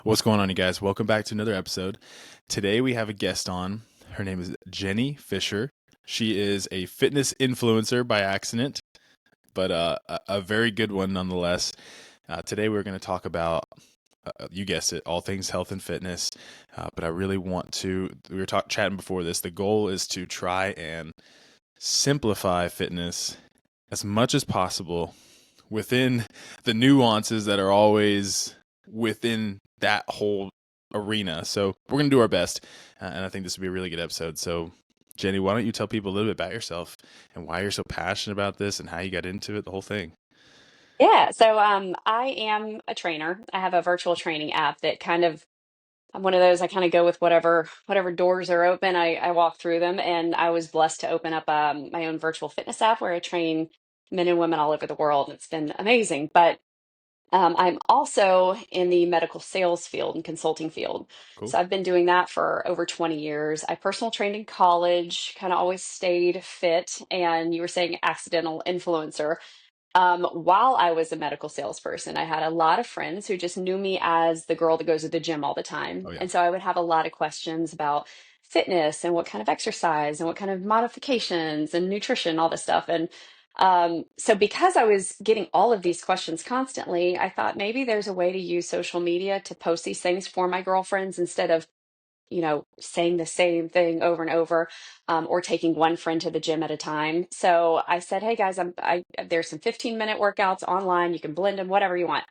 What's going on, you guys? Welcome back to another episode. Today we have a guest on. Her name is Jenny Fisher. She is a fitness influencer by accident, but a very good one nonetheless. Today we're going to talk about, you guessed it, all things health and fitness. But I really want to, we were chatting before this, the goal is to try and simplify fitness as much as possible within the nuances that are always within that whole arena. So we're going to do our best. And I think this would be a really good episode. So, Jenny, why don't you tell people a little bit about yourself and why you're so passionate about this and how you got into it, the whole thing? I am a trainer. I have a virtual training app that I'm one of those. I kind of go with whatever doors are open. I walk through them, and I was blessed to open up my own virtual fitness app where I train men and women all over the world. It's been amazing. But I'm also in the medical sales field and consulting field. Cool. So I've been doing that for over 20 years. I personal trained in college, kind of always stayed fit, and you were saying accidental influencer. While I was a medical salesperson, I had a lot of friends who just knew me as the girl that goes to the gym all the time. Oh, yeah. And so I would have a lot of questions about fitness and what kind of exercise and what kind of modifications and nutrition, all this stuff. And so because I was getting all of these questions constantly, I thought maybe there's a way to use social media to post these things for my girlfriends instead of saying the same thing over and over, or taking one friend to the gym at a time. So I said, "Hey guys, there's some 15-minute workouts online. You can blend them, whatever you want."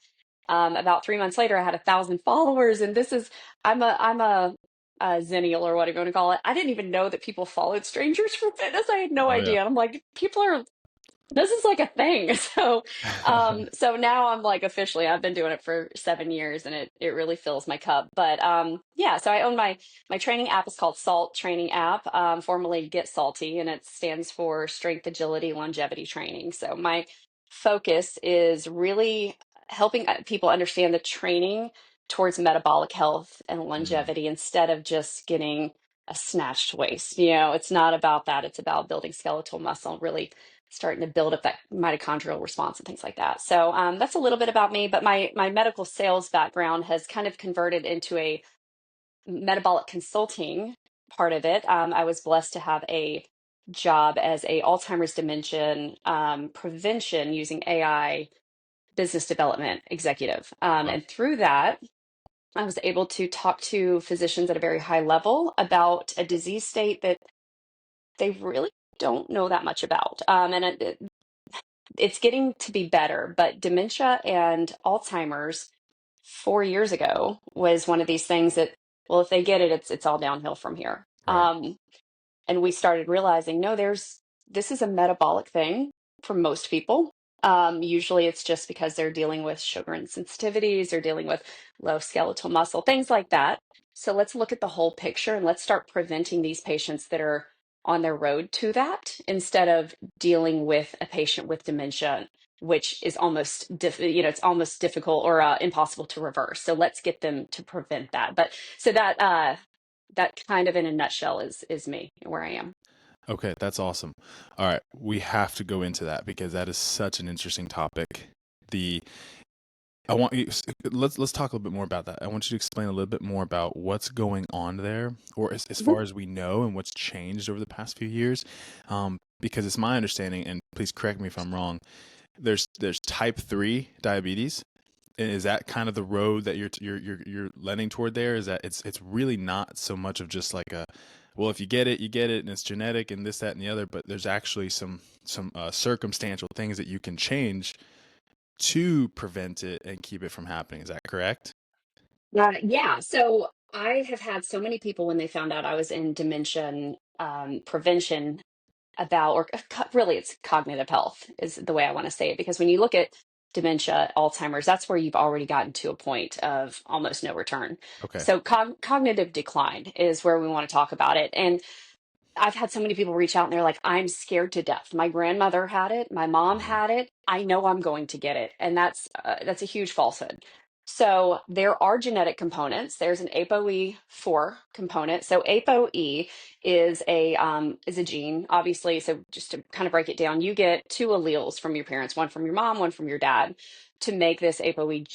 About 3 months later, I had 1,000 followers, and I'm a Zennial or whatever you want to call it. I didn't even know that people followed strangers for fitness. I had no Oh, yeah. idea. I'm like, people are this is like a thing. So now I'm like officially, I've been doing it for 7 years, and it really fills my cup. But yeah, so I own my training app is called Salt Training App, formerly Get Salty, and it stands for Strength, Agility, Longevity Training. So my focus is really helping people understand the training towards metabolic health and Mhm. longevity instead of just getting a snatched waist. It's not about that. It's about building skeletal muscle, really starting to build up that mitochondrial response and things like that. So that's a little bit about me. But my medical sales background has kind of converted into a metabolic consulting part of it. I was blessed to have a job as a Alzheimer's dementia prevention using AI business development executive. Wow. And through that, I was able to talk to physicians at a very high level about a disease state that they really don't know that much about. It's getting to be better, but dementia and Alzheimer's 4 years ago was one of these things that, well, if they get it, it's all downhill from here. Right. And we started realizing, no, this is a metabolic thing for most people. Usually it's just because they're dealing with sugar insensitivities, they're dealing with low skeletal muscle, things like that. So let's look at the whole picture and let's start preventing these patients that are on their road to that instead of dealing with a patient with dementia, which is it's almost difficult or impossible to reverse. So let's get them to prevent that. But so that kind of in a nutshell is me where I am. Okay, that's awesome. All right, we have to go into that because that is such an interesting topic. The I want you let's talk a little bit more about that. I want you to explain a little bit more about what's going on there, or as Mhm. far as we know, and what's changed over the past few years. Because it's my understanding, and please correct me if I'm wrong. There's type 3 diabetes. And is that kind of the road that you're leaning toward there? Is that it's really not so much of just like a, well, if you get it, you get it, and it's genetic and this, that, and the other, but there's actually some circumstantial things that you can change to prevent it and keep it from happening. Is that correct? Yeah. So I have had so many people when they found out I was in dementia prevention about, or really it's cognitive health is the way I want to say it. Because when you look at dementia, Alzheimer's, that's where you've already gotten to a point of almost no return. Okay. So cognitive decline is where we want to talk about it. And I've had so many people reach out and they're like, I'm scared to death. My grandmother had it. My mom Mhm. had it. I know I'm going to get it. And that's a huge falsehood. So there are genetic components. There's an ApoE4 component. So ApoE is a gene, obviously. So just to kind of break it down, you get two alleles from your parents, one from your mom, one from your dad, to make this ApoE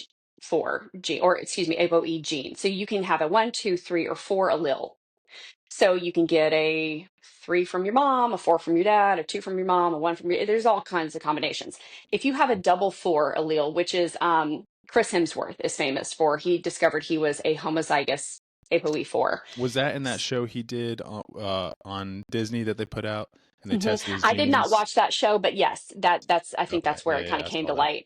4 gene, or excuse me, ApoE gene. So you can have a 1, 2, 3, or 4 allele. So you can get a 3 from your mom, a 4 from your dad, a 2 from your mom, a 1 from your, there's all kinds of combinations. If you have a double 4 allele, which is Chris Hemsworth is famous for, he discovered he was a homozygous ApoE4. Was that in that show he did on Disney that they put out and they Mhm. tested his I did not genes? watch that show, but yes, that's I think Okay. that's where Yeah, it yeah, kind yeah, of I came to saw that. light.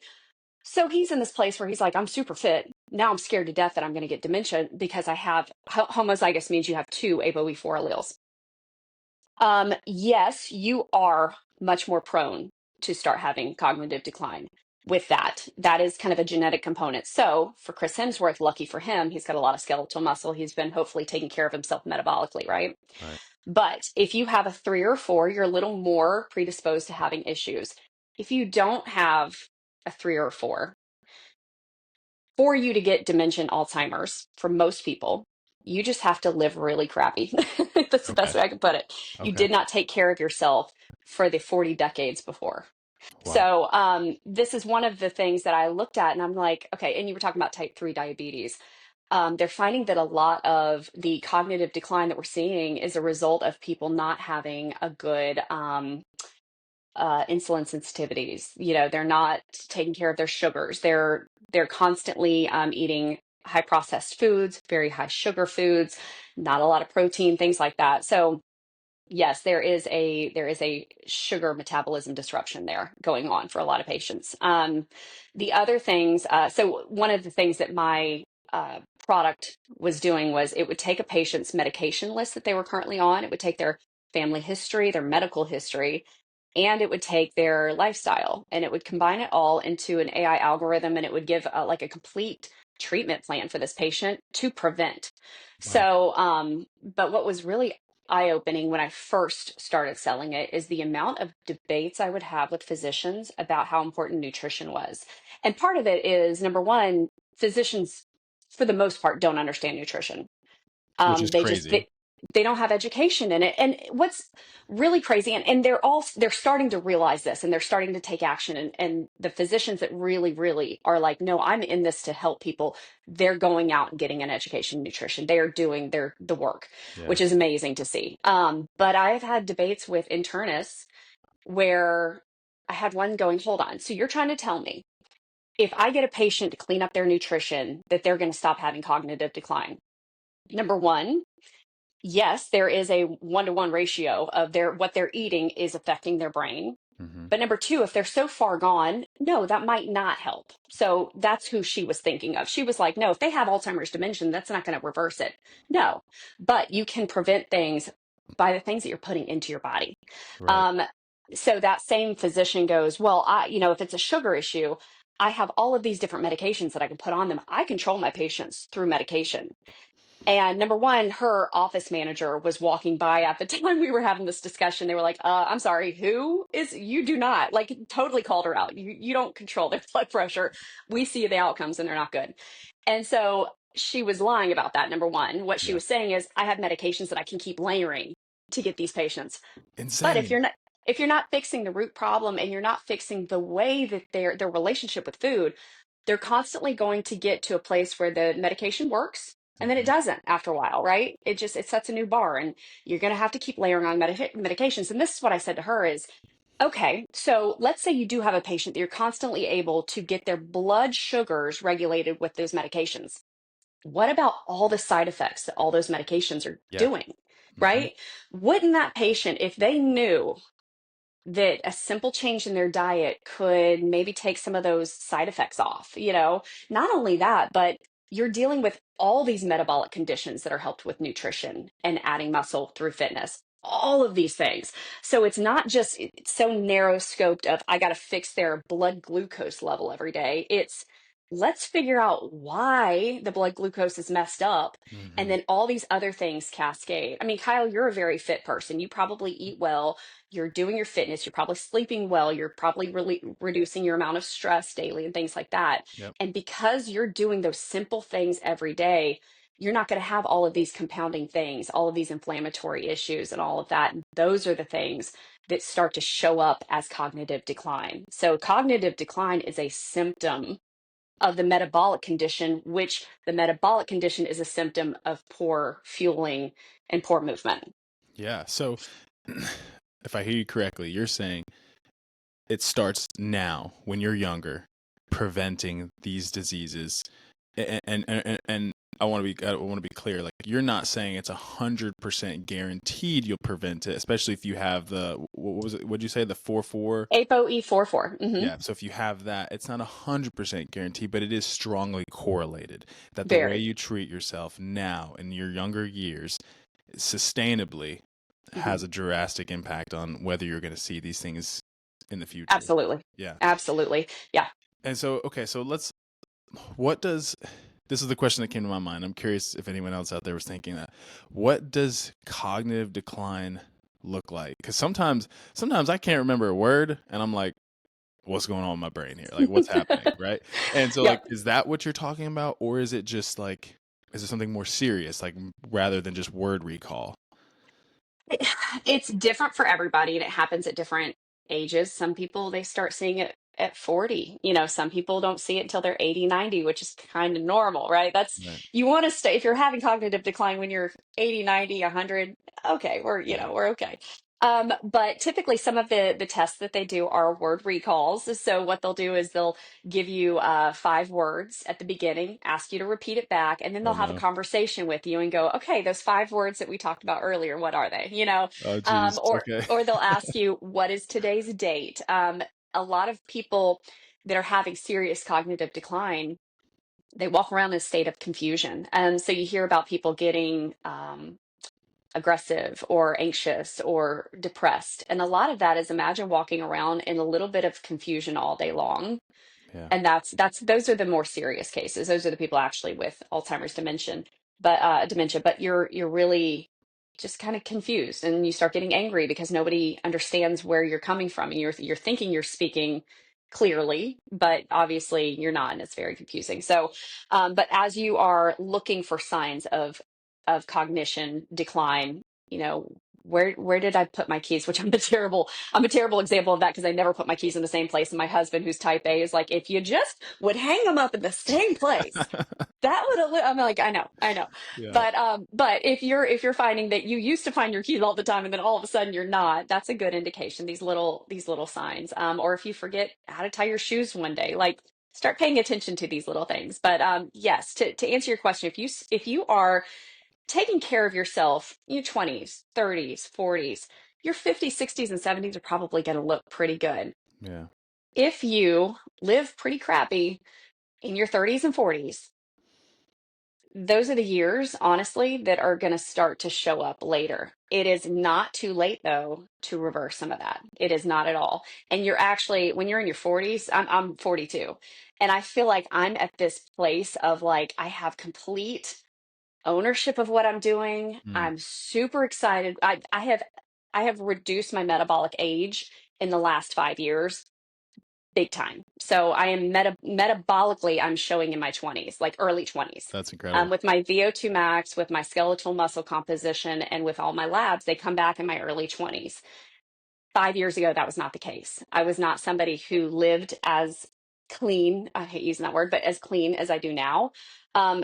So he's in this place where he's like, I'm super fit. Now I'm scared to death that I'm going to get dementia because I have homozygous means you have two ApoE4 alleles. Yes, you are much more prone to start having cognitive decline with that. That is kind of a genetic component. So for Chris Hemsworth, lucky for him, he's got a lot of skeletal muscle. He's been hopefully taking care of himself metabolically, right? Right. But if you have a 3 or 4, you're a little more predisposed to having issues. If you don't have a 3 or 4, for you to get dementia and Alzheimer's, for most people, you just have to live really crappy. That's the best Okay. way I can put it. You Okay. did not take care of yourself for the 40 decades before. Wow. So this is one of the things that I looked at, and I'm like, okay, and you were talking about type 3 diabetes. They're finding that a lot of the cognitive decline that we're seeing is a result of people not having a good insulin sensitivities. You know, they're not taking care of their sugars. They're constantly eating high processed foods, very high sugar foods, not a lot of protein, things like that. So yes, there is a sugar metabolism disruption there going on for a lot of patients. The other things, so one of the things that my product was doing was it would take a patient's medication list that they were currently on. It would take their family history, their medical history, and it would take their lifestyle, and it would combine it all into an AI algorithm, and it would give like a complete treatment plan for this patient to prevent. Wow. So, but what was really eye-opening when I first started selling it is the amount of debates I would have with physicians about how important nutrition was. And part of it is number one, physicians, for the most part, don't understand nutrition. Which is They just crazy. they don't have education in it. And what's really crazy, and they're starting to realize this, and they're starting to take action. And the physicians that really are like, no, I'm in this to help people. They're going out and getting an education in nutrition. They are doing the work, Yeah. which is amazing to see. But I've had debates with internists where I had one going, hold on. So you're trying to tell me if I get a patient to clean up their nutrition that they're going to stop having cognitive decline? Number one, yes, there is a 1-to-1 ratio of what they're eating is affecting their brain. Hmm. But number two, if they're so far gone, no, that might not help. So that's who she was thinking of. She was like, no, if they have Alzheimer's dementia, that's not going to reverse it. No, but you can prevent things by the things that you're putting into your body. Right. Um, so that same physician goes, well, if it's a sugar issue, I have all of these different medications that I can put on them. I control my patients through medication. And number one, her office manager was walking by at the time we were having this discussion. They were like, I'm sorry, who is, you do not, like, totally called her out. You don't control their blood pressure. We see the outcomes and they're not good. And so she was lying about that. Number one, what she Yeah. was saying is, I have medications that I can keep layering to get these patients. But Insane. if you're not fixing the root problem and you're not fixing the way that their relationship with food, they're constantly going to get to a place where the medication works and then it Hmm. doesn't after a while, right? It sets a new bar, and you're going to have to keep layering on medications. And this is what I said to her is, okay, so let's say you do have a patient that you're constantly able to get their blood sugars regulated with those medications. What about all the side effects that all those medications are Yeah. doing, Hmm. right? Wouldn't that patient, if they knew that a simple change in their diet could maybe take some of those side effects off? Not only that, but you're dealing with all these metabolic conditions that are helped with nutrition and adding muscle through fitness, all of these things. So it's not just it's so narrow scoped of I got to fix their blood glucose level every day. It's let's figure out why the blood glucose is messed up, and Hmm. then all these other things cascade. I mean, Kyle, you're a very fit person. You probably eat well, you're doing your fitness, you're probably sleeping well, you're probably really reducing your amount of stress daily and things like that. Yep. And because you're doing those simple things every day, you're not going to have all of these compounding things, all of these inflammatory issues and all of that. And those are the things that start to show up as cognitive decline. So cognitive decline is a symptom of the metabolic condition, which the metabolic condition is a symptom of poor fueling and poor movement. Yeah. So if I hear you correctly, you're saying it starts now when you're younger, preventing these diseases. And I want to be clear. Like, you're not saying it's 100% guaranteed you'll prevent it, especially if you have the, what was it? What'd you say? The 4-4? ApoE44. Mm-hmm. Yeah. So if you have that, it's not 100% guaranteed, but it is strongly correlated that the way Very. you treat yourself now in your younger years sustainably Mm-hmm. has a drastic impact on whether you're going to see these things in the future. Absolutely. Yeah. Absolutely. Yeah. And so, okay, so what does, this is the question that came to my mind. I'm curious if anyone else out there was thinking that. What does cognitive decline look like? Because sometimes I can't remember a word and I'm like, what's going on in my brain here? Like, what's happening? Right. And so, like, Yep. is that what you're talking about? Or is it just like, is it something more serious, like rather than just word recall? It's different for everybody and it happens at different ages. Some people, they start seeing it at 40. Some people don't see it until they're 80, 90, which is kind of normal, right? Right. You want to stay, if you're having cognitive decline when you're 80, 90, 100, okay, Yeah. we're okay. But typically some of the tests that they do are word recalls. So what they'll do is they'll give you 5 words at the beginning, ask you to repeat it back, and then they'll Oh, have a no. conversation with you and go, okay, those 5 words that we talked about earlier, what are they? Oh, geez. Okay. Or they'll ask you, what is today's date? A lot of people that are having serious cognitive decline, they walk around in a state of confusion. And so you hear about people getting aggressive or anxious or depressed. And a lot of that is, imagine walking around in a little bit of confusion all day long. Yeah. And that's those are the more serious cases. Those are the people actually with Alzheimer's dementia, but you're really just kind of confused, and you start getting angry because nobody understands where you're coming from, and you're thinking you're speaking clearly, but obviously you're not, and it's very confusing. So but as you are looking for signs of cognition decline, where did I put my keys? Which I'm a terrible example of that, because I never put my keys in the same place. And my husband, who's type A, is like, if you just would hang them up in the same place, that would have. I'm like, I know. Yeah. But if you're finding that you used to find your keys all the time and then all of a sudden you're not, that's a good indication. These little signs. Or if you forget how to tie your shoes one day, like, start paying attention to these little things. But yes, to answer your question, if you are taking care of yourself, your 20s, 30s, 40s, your 50s, 60s, and 70s are probably going to look pretty good. Yeah. If you live pretty crappy in your 30s and 40s, those are the years, honestly, that are going to start to show up later. It is not too late, though, to reverse some of that. It is not at all. And you're actually, when you're in your 40s, I'm 42, and I feel like I'm at this place of, like, I have complete ownership of what I'm doing. Mm, I'm super excited. I have reduced my metabolic age in the last 5 years, big time. So I am metabolically, I'm showing in my 20s, like early 20s. that's incredible. With my VO2 max, with my skeletal muscle composition, and with all my labs, they come back in my early 20s. 5 years ago, that was not the case. I was not somebody who lived as clean, I hate using that word, but as clean as I do now.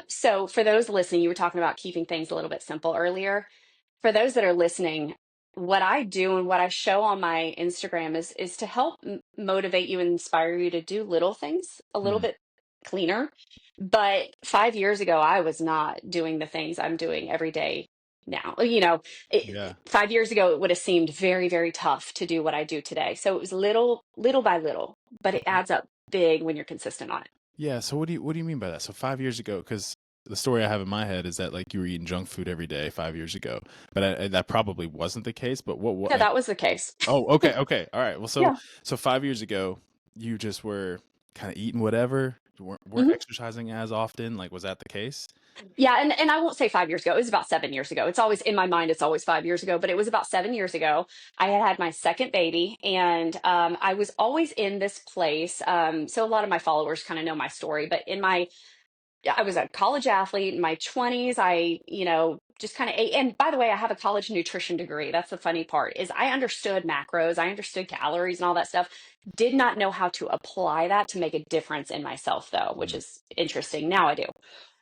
So for those listening, you were talking about keeping things a little bit simple earlier. For those that are listening, what I do and what I show on my Instagram is to help motivate you and inspire you to do little things a little Mm, bit cleaner. But 5 years ago, I was not doing the things I'm doing every day now. 5 years ago, it would have seemed very, very tough to do what I do today. So it was little by little, but it adds up big when you're consistent on it. yeah. So what do you mean by that? So 5 years ago, because the story I have in my head is that like you were eating junk food every day 5 years ago, but that probably wasn't the case. But what? Yeah, that was the case. Oh, okay, okay, all right. Well, so Yeah. 5 years ago, you just were kind of eating whatever. You weren't Mhm. exercising as often. Like, was that the case? Yeah, and I won't say 5 years ago. It was about 7 years ago. It's always in my mind. It's always 5 years ago, but it was about 7 years ago. I had had my second baby, and I was always in this place. So a lot of my followers kind of know my story, but I was a college athlete in my 20s. I just kind of ate. And by the way, I have a college nutrition degree. That's the funny part is I understood macros, I understood calories and all that stuff. Did not know how to apply that to make a difference in myself though, which Mm, is interesting. Now I do.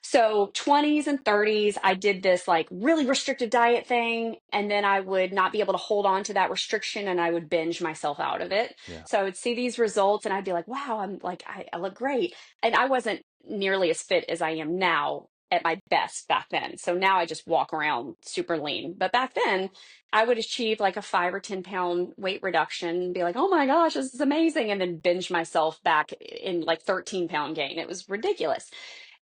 So 20s and 30s, I did this like really restrictive diet thing, and then I would not be able to hold on to that restriction and I would binge myself out of it. yeah. So I would see these results and I'd be like, wow, I'm like, I look great. And I wasn't nearly as fit as I am now at my best back then. So now I just walk around super lean. But back then, I would achieve like a 5 or 10 pound weight reduction and be like, oh my gosh, this is amazing. And then binge myself back in like 13 pound gain. It was ridiculous.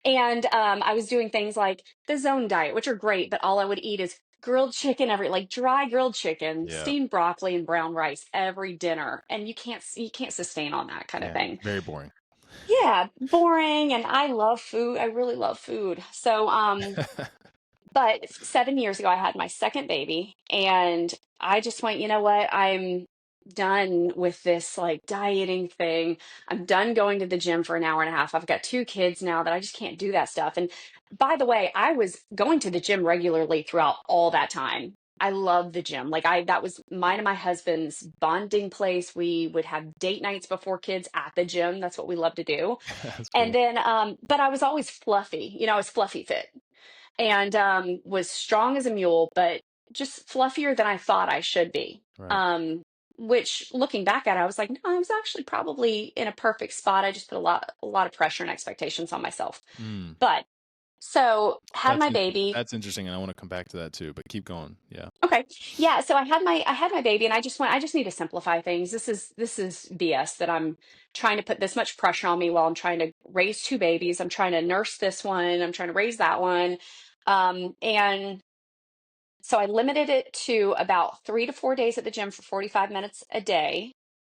And I was doing things like the zone diet, which are great, but all I would eat is grilled chicken like dry grilled chicken, Yeah. steamed broccoli, and brown rice every dinner. And you can't sustain on that kind of Yeah. thing. Very boring. Yeah, boring. And I love food. I really love food. So but 7 years ago, I had my second baby, and I just went, you know what? I'm done with this like dieting thing. I'm done going to the gym for an hour and a half. I've got 2 kids now that I just can't do that stuff. And by the way, I was going to the gym regularly throughout all that time. I love the gym. That was mine and my husband's bonding place. We would have date nights before kids at the gym. That's what we love to do. That's And cool. then, but I was always fluffy. I was fluffy fit and was strong as a mule, but just fluffier than I thought I should be. Right. Um, which looking back at it, I was like, no, I was actually probably in a perfect spot. I just put a lot of pressure and expectations on myself. Mm. But so had That's my baby. that's interesting, and I want to come back to that too. But keep going. Yeah. Okay. Yeah, so I had my baby and I just need to simplify things. This is BS that I'm trying to put this much pressure on me while I'm trying to raise 2 babies. I'm trying to nurse this one, I'm trying to raise that one. And so I limited it to about 3 to 4 days at the gym for 45 minutes a day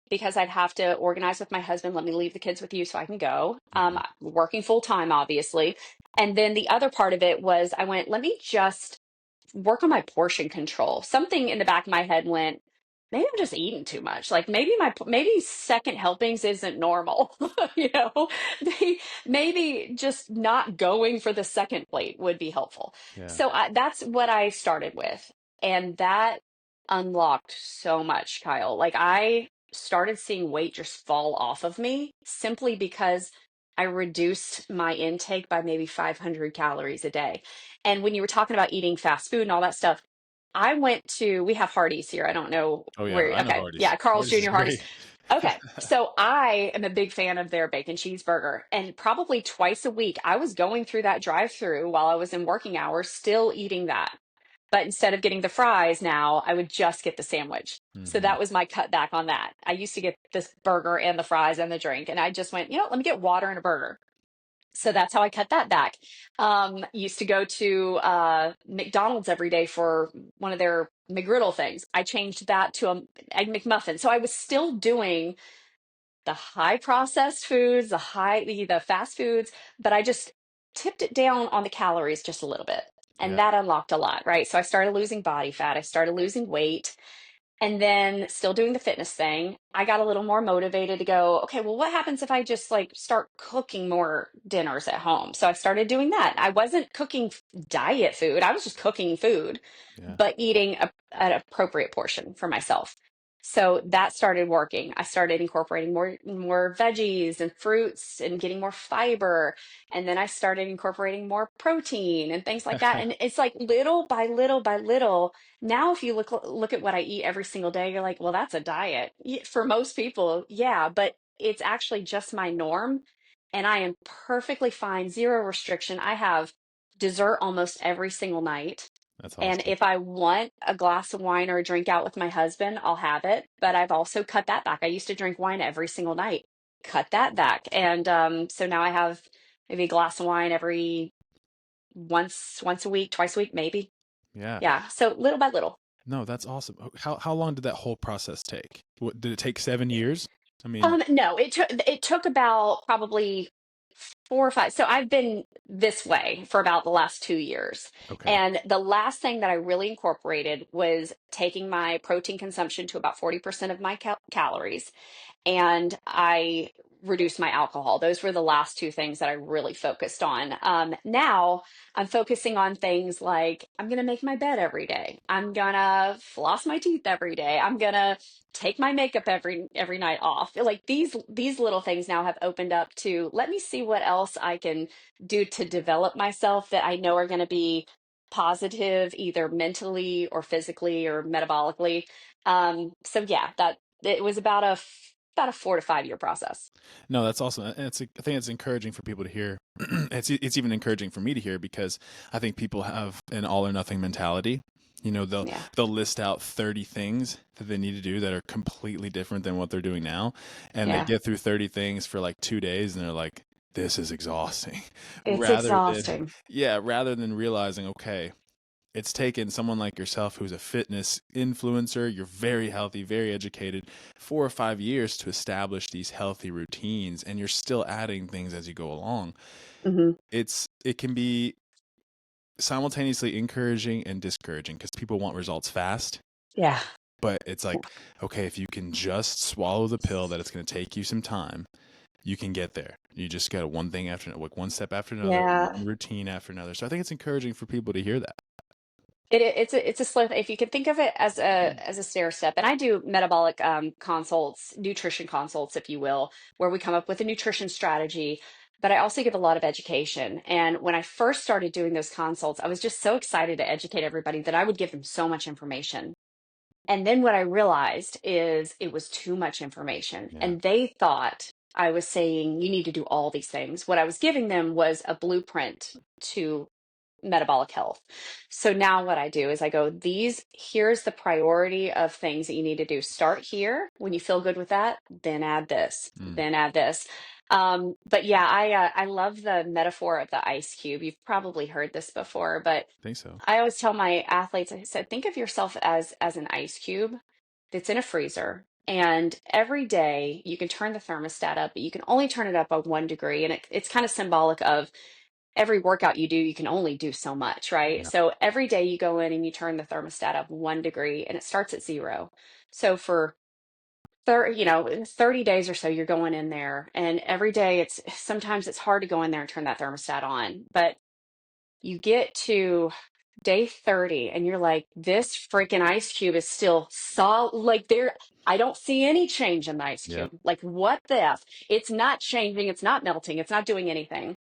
because I'd have to organize with my husband. Let me leave the kids with you so I can go. Hmm. Working full time, obviously. And then the other part of it was I went, let me just work on my portion control. Something in the back of my head went, maybe I'm just eating too much. Like maybe second helpings isn't normal. you know, maybe just not going for the second plate would be helpful. Yeah. So that's what I started with, and that unlocked so much, Kyle. Like I started seeing weight just fall off of me simply because I reduced my intake by maybe 500 calories a day. And when you were talking about eating fast food and all that stuff, we have Hardee's here. I don't know Oh yeah, where, I know okay. Hardee's. Yeah, Carl's Hardee's is Jr. Hardee's. great. Okay. So I am a big fan of their bacon cheeseburger. And probably twice a week, I was going through that drive through while I was in working hours, still eating that. But instead of getting the fries now, I would just get the sandwich. So Hmm. that was my cutback on that. I used to get this burger and the fries and the drink. And I just went, let me get water and a burger. So that's how I cut that back. Used to go to McDonald's every day for one of their McGriddle things. I changed that to a egg McMuffin. So I was still doing the high processed foods, the fast foods, but I just tipped it down on the calories just a little bit. And Yeah. that unlocked a lot, right? So I started losing body fat. I started losing weight. And then still doing the fitness thing, I got a little more motivated to go, okay, well, what happens if I just like start cooking more dinners at home? So I started doing that. I wasn't cooking diet food. I was just cooking food, Yeah. but eating an appropriate portion for myself. So that started working. I started incorporating more veggies and fruits and getting more fiber. And then I started incorporating more protein and things like that. And it's like little by little by little. Now, if you look at what I eat every single day, you're like, well, that's a diet. For most people, yeah, but it's actually just my norm. And I am perfectly fine, zero restriction. I have dessert almost every single night. That's And awesome. if I want a glass of wine or a drink out with my husband, I'll have it. But I've also cut that back. I used to drink wine every single night, cut that back. And so now I have maybe a glass of wine every once a week, twice a week, maybe. Yeah. Yeah. So little by little. No, that's awesome. How long did that whole process take? What, did it take 7 years? I mean, No, it took about probably 4 or 5. So I've been this way for about the last 2 years. okay. And the last thing that I really incorporated was taking my protein consumption to about 40% of my calories. And I reduce my alcohol. Those were the last two things that I really focused on. Now I'm focusing on things like I'm going to make my bed every day. I'm going to floss my teeth every day. I'm going to take my makeup every night off. Like these little things now have opened up to let me see what else I can do to develop myself that I know are going to be positive either mentally or physically or metabolically. So yeah, that it was about a 4 to 5 year process. No, that's awesome. And I think it's encouraging for people to hear. It's even encouraging for me to hear because I think people have an all or nothing mentality. You know, Yeah. they'll list out 30 things that they need to do that are completely different than what they're doing now, and they Yeah. get through 30 things for like 2 days, and they're like, "This is exhausting." It's Rather than, exhausting. yeah, rather than realizing, okay, it's taken someone like yourself who's a fitness influencer, you're very healthy, very educated, 4 or 5 years to establish these healthy routines, and you're still adding things as you go along. Hmm. It can be simultaneously encouraging and discouraging because people want results fast. Yeah. But it's like, okay, if you can just swallow the pill that it's going to take you some time, you can get there. You just got one thing after another, like one step after another, Yeah. one routine after another. So I think it's encouraging for people to hear that. It's a slow. If you could think of it as a stair step, and I do metabolic consults, nutrition consults, if you will, where we come up with a nutrition strategy. But I also give a lot of education. And when I first started doing those consults, I was just so excited to educate everybody that I would give them so much information. And then what I realized is it was too much information. Yeah. And they thought I was saying, you need to do all these things. What I was giving them was a blueprint to metabolic health. So now what I do is I go, here's the priority of things that you need to do. Start here. When you feel good with that, then add this, Mm, then add this. But yeah, I love the metaphor of the ice cube. You've probably heard this before, but I think so. I always tell my athletes, I said, think of yourself as an ice cube that's in a freezer. And every day you can turn the thermostat up, but you can only turn it up by 1 degree. And it's kind of symbolic of every workout you do, you can only do so much, right? Yeah. So every day you go in and you turn the thermostat up 1 degree and it starts at zero. So for 30 days or so, you're going in there and every day sometimes it's hard to go in there and turn that thermostat on, but you get to day 30 and you're like, this freaking ice cube is still solid. Like I don't see any change in the ice Yeah. cube. Like what the F? It's not changing. It's not melting. It's not doing anything.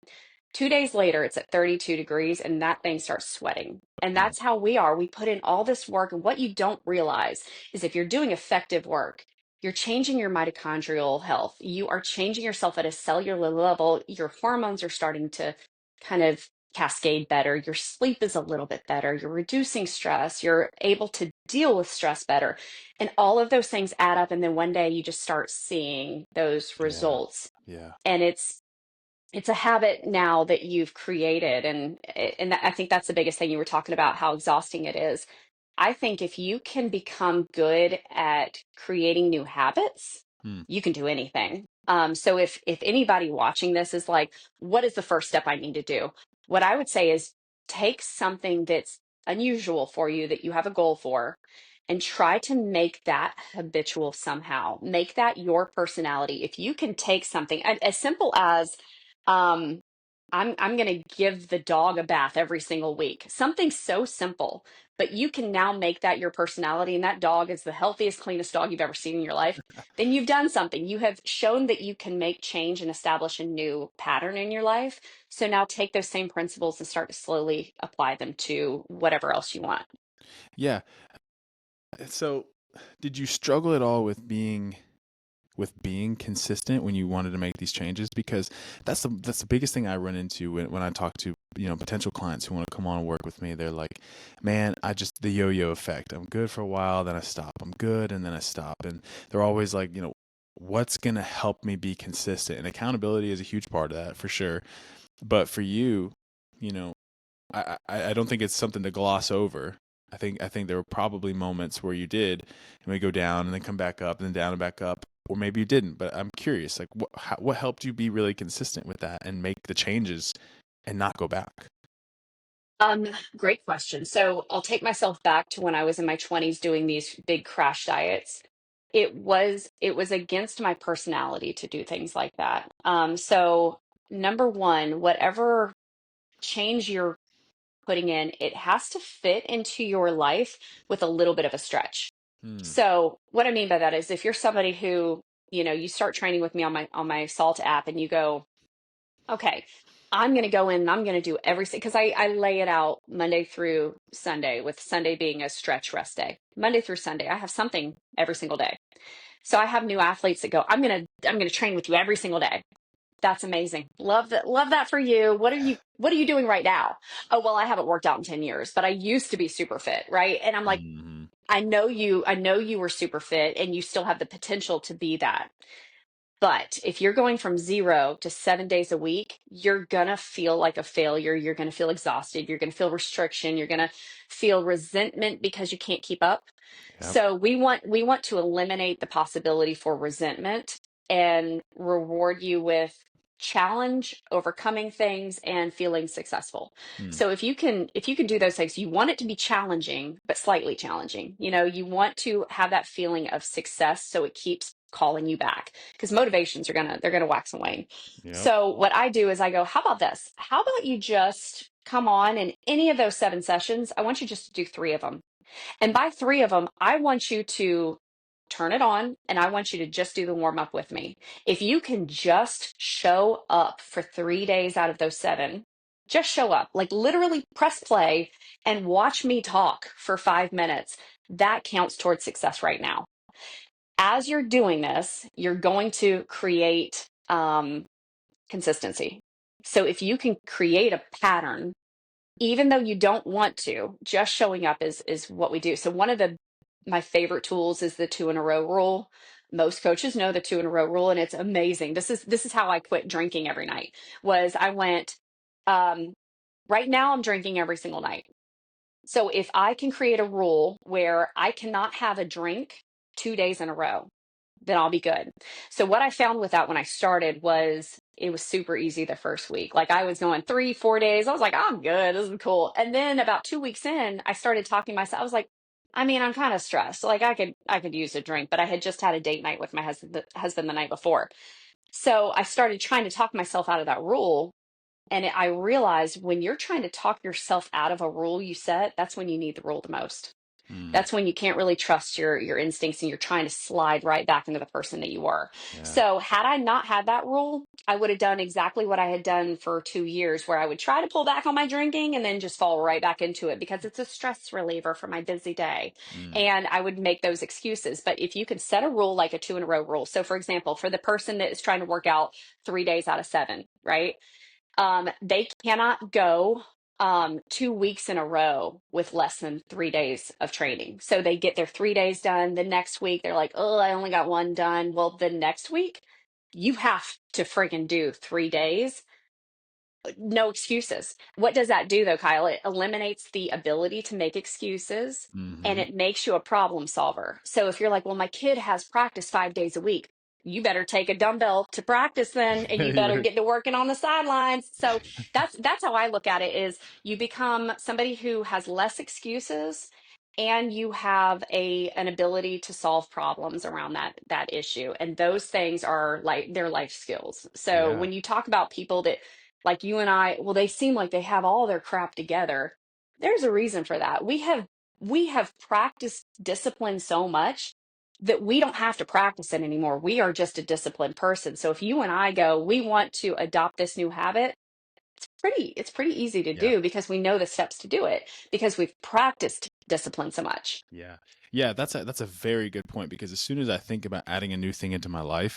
2 days later, it's at 32 degrees and that thing starts sweating. And Yeah. that's how we are. We put in all this work. And what you don't realize is if you're doing effective work, you're changing your mitochondrial health. You are changing yourself at a cellular level. Your hormones are starting to kind of cascade better. Your sleep is a little bit better. You're reducing stress. You're able to deal with stress better. And all of those things add up. And then one day you just start seeing those Yeah. results. Yeah. And it's a habit now that you've created, and I think that's the biggest thing. You were talking about how exhausting it is. I think if you can become good at creating new habits, Hmm. you can do anything. So if anybody watching this is like, what is the first step I need to do? What I would say is take something that's unusual for you that you have a goal for and try to make that habitual somehow. Make that your personality. If you can take something as simple as um, I'm going to give the dog a bath every single week. Something so simple, but you can now make that your personality, and that dog is the healthiest, cleanest dog you've ever seen in your life. Then you've done something. You have shown that you can make change and establish a new pattern in your life. So now take those same principles and start to slowly apply them to whatever else you want. Yeah. So, did you struggle at all with being consistent when you wanted to make these changes? Because that's the biggest thing I run into when I talk to potential clients who want to come on and work with me. They're like, man, I just the yo-yo effect. I'm good for a while, then I stop. I'm good, and then I stop. And they're always like, what's gonna help me be consistent? And accountability is a huge part of that for sure. But for you, you know, I don't think it's something to gloss over. I think there were probably moments where you did, and we go down and then come back up and then down and back up, or maybe you didn't. But I'm curious, like what helped you be really consistent with that and make the changes and not go back? Um, Great question. So I'll take myself back to when I was in my 20s doing these big crash diets. it was against my personality to do things like that. So number one, whatever change you're putting in, it has to fit into your life with a little bit of a stretch. Hmm. So what I mean by that is if you're somebody who, you start training with me on my Salt app and you go, okay, I'm going to go in and I'm going to do everything because I lay it out Monday through Sunday, with Sunday being a stretch rest day. Monday through Sunday, I have something every single day. So I have new athletes that go, I'm gonna train with you every single day. That's amazing. Love that for you. What are you doing right now? Oh, well, I haven't worked out in 10 years, but I used to be super fit, right? And I'm like, Hmm. I know you were super fit and you still have the potential to be that. But if you're going from 0 to 7 days a week, you're going to feel like a failure. You're going to feel exhausted. You're going to feel restriction. You're going to feel resentment because you can't keep up. Yep. So we want to eliminate the possibility for resentment and reward you with challenge, overcoming things, and feeling successful. Hmm. So if you can do those things, you want it to be challenging, but slightly challenging. You want to have that feeling of success so it keeps calling you back, because motivations they're gonna wax and wane. Yep. So what I do is I go, how about this? How about you just come on, in any of those 7 sessions, I want you just to do 3 of them. And by 3 of them, I want you to turn it on and I want you to just do the warm up with me. If you can just show up for 3 days out of those 7, just show up, like literally press play and watch me talk for 5 minutes. That counts towards success right now. As you're doing this, you're going to create consistency. So if you can create a pattern, even though you don't want to, just showing up is what we do. So one of my favorite tools is the 2 in a row rule. Most coaches know the 2 in a row rule, and it's amazing. This is how I quit drinking every night. Was I went, um, right now I'm drinking every single night. So if I can create a rule where I cannot have a drink 2 days in a row, then I'll be good. So what I found with that when I started was it was super easy the first week. Like I was going 3, 4 days. I was like, I'm good. This is cool. And then about 2 weeks in, I started talking to myself. I was like, I mean, I'm kind of stressed. Like I could use a drink, but I had just had a date night with my husband the night before. So I started trying to talk myself out of that rule. And I realized when you're trying to talk yourself out of a rule you set, that's when you need the rule the most. Hmm. That's when you can't really trust your instincts and you're trying to slide right back into the person that you were. Yeah. So had I not had that rule, I would have done exactly what I had done for 2 years, where I would try to pull back on my drinking and then just fall right back into it because it's a stress reliever for my busy day. Hmm. And I would make those excuses. But if you can set a rule, like a 2 in a row rule. So for example, for the person that is trying to work out 3 days out of 7, right? They cannot go 2 weeks in a row with less than 3 days of training. So they get their 3 days done. The next week, they're like, oh, I only got one done. Well, the next week, you have to friggin' do 3 days. No excuses. What does that do though, Kyle? It eliminates the ability to make excuses and Hmm. it makes you a problem solver. So if you're like, well, my kid has practice 5 days a week, you better take a dumbbell to practice then, and you better You're get to working on the sidelines. So that's how I look at it, is you become somebody who has less excuses and you have an ability to solve problems around that issue. And those things are like they're life skills. So yeah. when you talk about people that, like you and I, well, they seem like they have all their crap together. There's a reason for that. We have practiced discipline so much that we don't have to practice it anymore. We are just a disciplined person. So if you and I go, we want to adopt this new habit, it's pretty easy to Yeah. do because we know the steps to do it because we've practiced discipline so much. Yeah. Yeah, that's a very good point, because as soon as I think about adding a new thing into my life,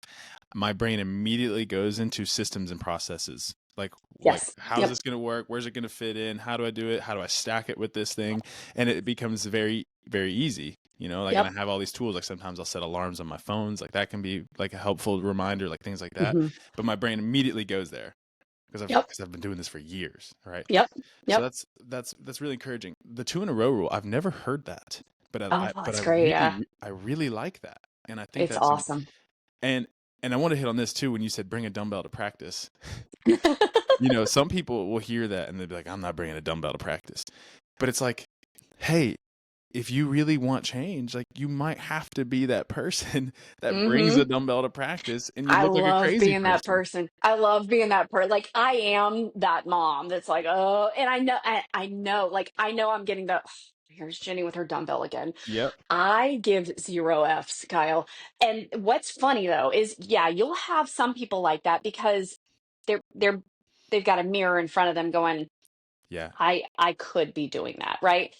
my brain immediately goes into systems and processes. Like Yes. how's Yep. this going to work? Where's it going to fit in? How do I do it? How do I stack it with this thing? And it becomes very very easy, and I Yep. have all these tools. Like sometimes I'll set alarms on my phones. Like that can be like a helpful reminder, like things like that. Hmm. But my brain immediately goes there because I've Yep. because I've been doing this for years, right? Yep. So Yep. that's really encouraging. The 2 in a row rule, I've never heard that, but Oh, but it's great. Yeah. I really like that, and I think It's that's awesome. and and I want to hit on this too when you said bring a dumbbell to practice. Some people will hear that and they'll be like, I'm not bringing a dumbbell to practice, but it's like, hey, if you really want change, like you might have to be that person that brings a Hmm. dumbbell to practice, and you I look like a love crazy being that person. person. I love being that person. Like I am that mom that's like, oh, and I know, like I know I'm getting the. Here's Jenny with her dumbbell again. Yep. I give zero Fs, Kyle. And what's funny though is, yeah, you'll have some people like that because they're they've got a mirror in front of them going, Yeah. I could be doing that, right?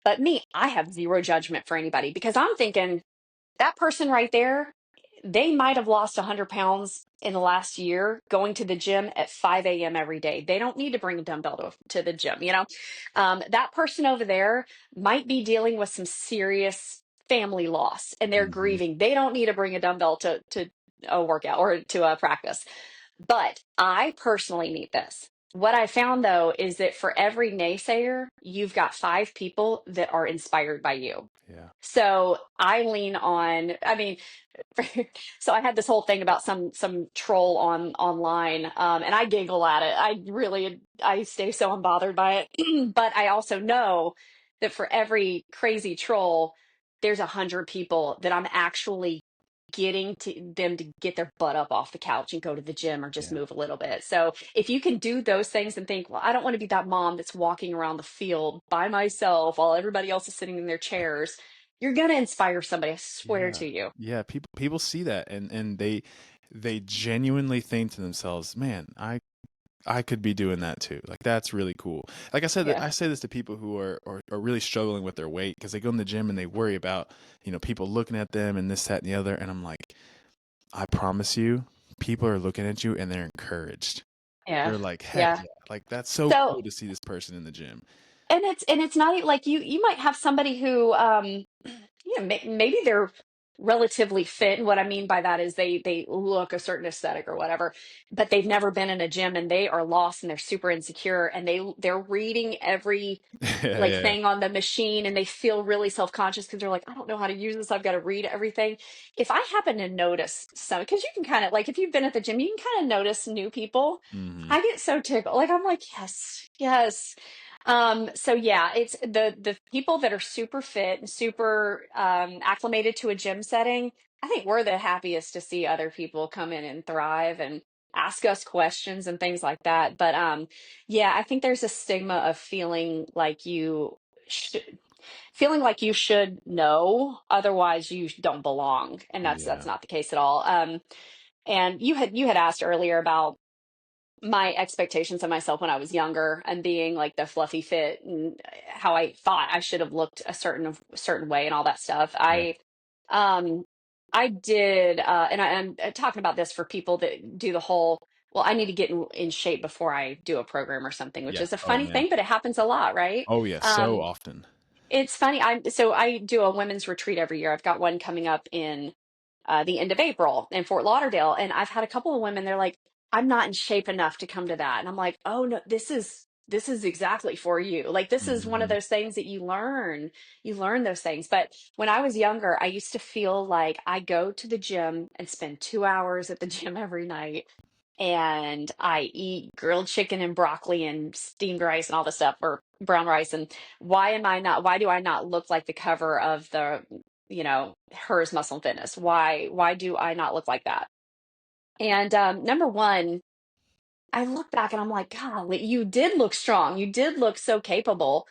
But me, I have zero judgment for anybody because I'm thinking that person right there, they might have lost 100 pounds in the last year going to the gym at 5 a.m. every day. They don't need to bring a dumbbell to the gym, you know? That person over there might be dealing with some serious family loss and they're Hmm. grieving. They don't need to bring a dumbbell to a workout or to a practice. But I personally need this. What I found though is that for every naysayer, you've got five people that are inspired by you. Yeah. So I lean on, I mean, so I had this whole thing about some troll online, and I giggle at it. I stay so unbothered by it. But I also know that for every crazy troll, there's 100 people that I'm actually getting to them to get their butt up off the couch and go to the gym or just Yeah. move a little bit. So if you can do those things and think, well, I don't want to be that mom that's walking around the field by myself while everybody else is sitting in their chairs, you're gonna inspire somebody, I swear Yeah. to you. Yeah. People see that, and they genuinely think to themselves, "Man, I could be doing that too." Like that's really cool. Like I said, Yeah. I say this to people who are really struggling with their weight because they go in the gym and they worry about, people looking at them and this, that, and the other. And I'm like, I promise you, people are looking at you and they're encouraged. Yeah. They're like, heck Yeah. yeah, like that's so So, cool to see this person in the gym. and it's not like you might have somebody who yeah, maybe they're relatively fit, and what I mean by that is they look a certain aesthetic or whatever, but they've never been in a gym and they are lost and they're super insecure and they're reading every Yeah, like yeah. thing on the machine and they feel really self-conscious because they're like, I don't know how to use this, I've got to read everything. If I happen to notice some, because you can kind of like, if you've been at the gym you can kind of notice new people, Hmm. I get so tickled, like I'm like, yes, yes. So yeah, it's the people that are super fit and super acclimated to a gym setting. I think we're the happiest to see other people come in and thrive and ask us questions and things like that. But yeah, I think there's a stigma of should feeling like you should know, otherwise you don't belong, and that's Yeah. not the case at all. And you had asked earlier about my expectations of myself when I was younger and being like the fluffy fit and how I thought I should have looked a certain way and all that stuff. Yeah. Um I did and I'm talking about this for people that do the whole, well, I need to get in shape before I do a program or something, which Yeah. is a Oh funny man. thing, but it happens a lot, right? Oh yeah. So Um often. it's funny. I do a women's retreat every year. I've got one coming up in the end of April in Fort Lauderdale. And I've had a couple of women, they're like, I'm not in shape enough to come to that. And I'm like, oh no, this is exactly for you. Like this is one of Hmm. those things that you learn. You learn those things. But when I was younger, I used to feel like I go to the gym and spend 2 hours at the gym every night. And I eat grilled chicken and broccoli and steamed rice and all this stuff, or brown rice. And why do I not look like the cover of the hers Muscle and Fitness? Why do I not look like that? And number one, I look back and I'm like, God, you did look strong. You did look so capable,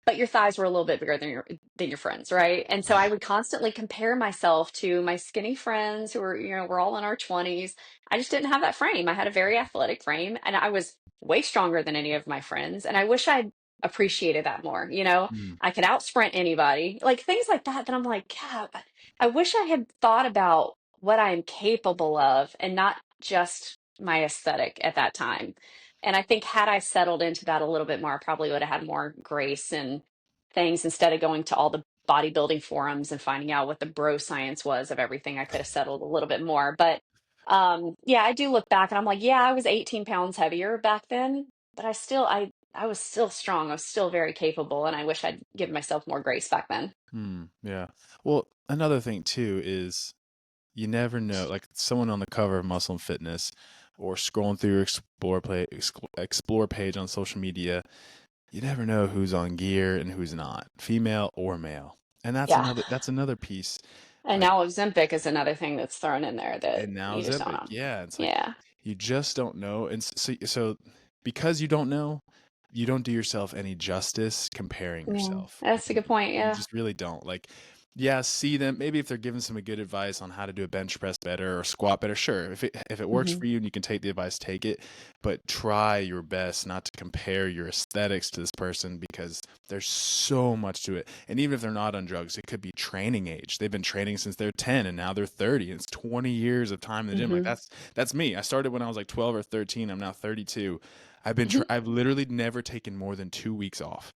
but your thighs were a little bit bigger than your friends, right? And so I would constantly compare myself to my skinny friends who were, we're all in our 20s. I just didn't have that frame. I had a very athletic frame and I was way stronger than any of my friends. And I wish I'd appreciated that more. Mm. I could out sprint anybody, like things like that. That I'm like, God, I wish I had thought about what I am capable of and not just my aesthetic at that time. And I think had I settled into that a little bit more, I probably would have had more grace and things instead of going to all the bodybuilding forums and finding out what the bro science was of everything. I could have settled a little bit more. But yeah, I do look back and I'm like, yeah, I was 18 pounds heavier back then, but I was still strong. I was still very capable, and I wish I'd given myself more grace back then. Yeah. Well, another thing too is you never know. Like someone on the cover of Muscle and Fitness, or scrolling through your explore page on social media. you never know who's on gear and who's not, female or male. And Yeah. that's another piece. And Like, now Ozempic is another thing that's thrown in there that and now you just don't Ozempic, know. yeah, it's like Yeah. you just don't know. And so because you don't know, you don't do yourself any justice comparing Yeah. yourself. That's a good point. You Yeah. just really don't. Like, yeah, see them. Maybe if they're giving some good advice on how to do a bench press better or squat better, sure. If it works Hmm. for you and you can take the advice, take it. But try your best not to compare your aesthetics to this person because there's so much to it. And even if they're not on drugs, it could be training age. They've been training since they're 10 and now they're 30. And it's 20 years of time in the gym. Like Hmm. that's me. I started when I was like 12 or 13. I'm now 32. I've literally never taken more than 2 weeks off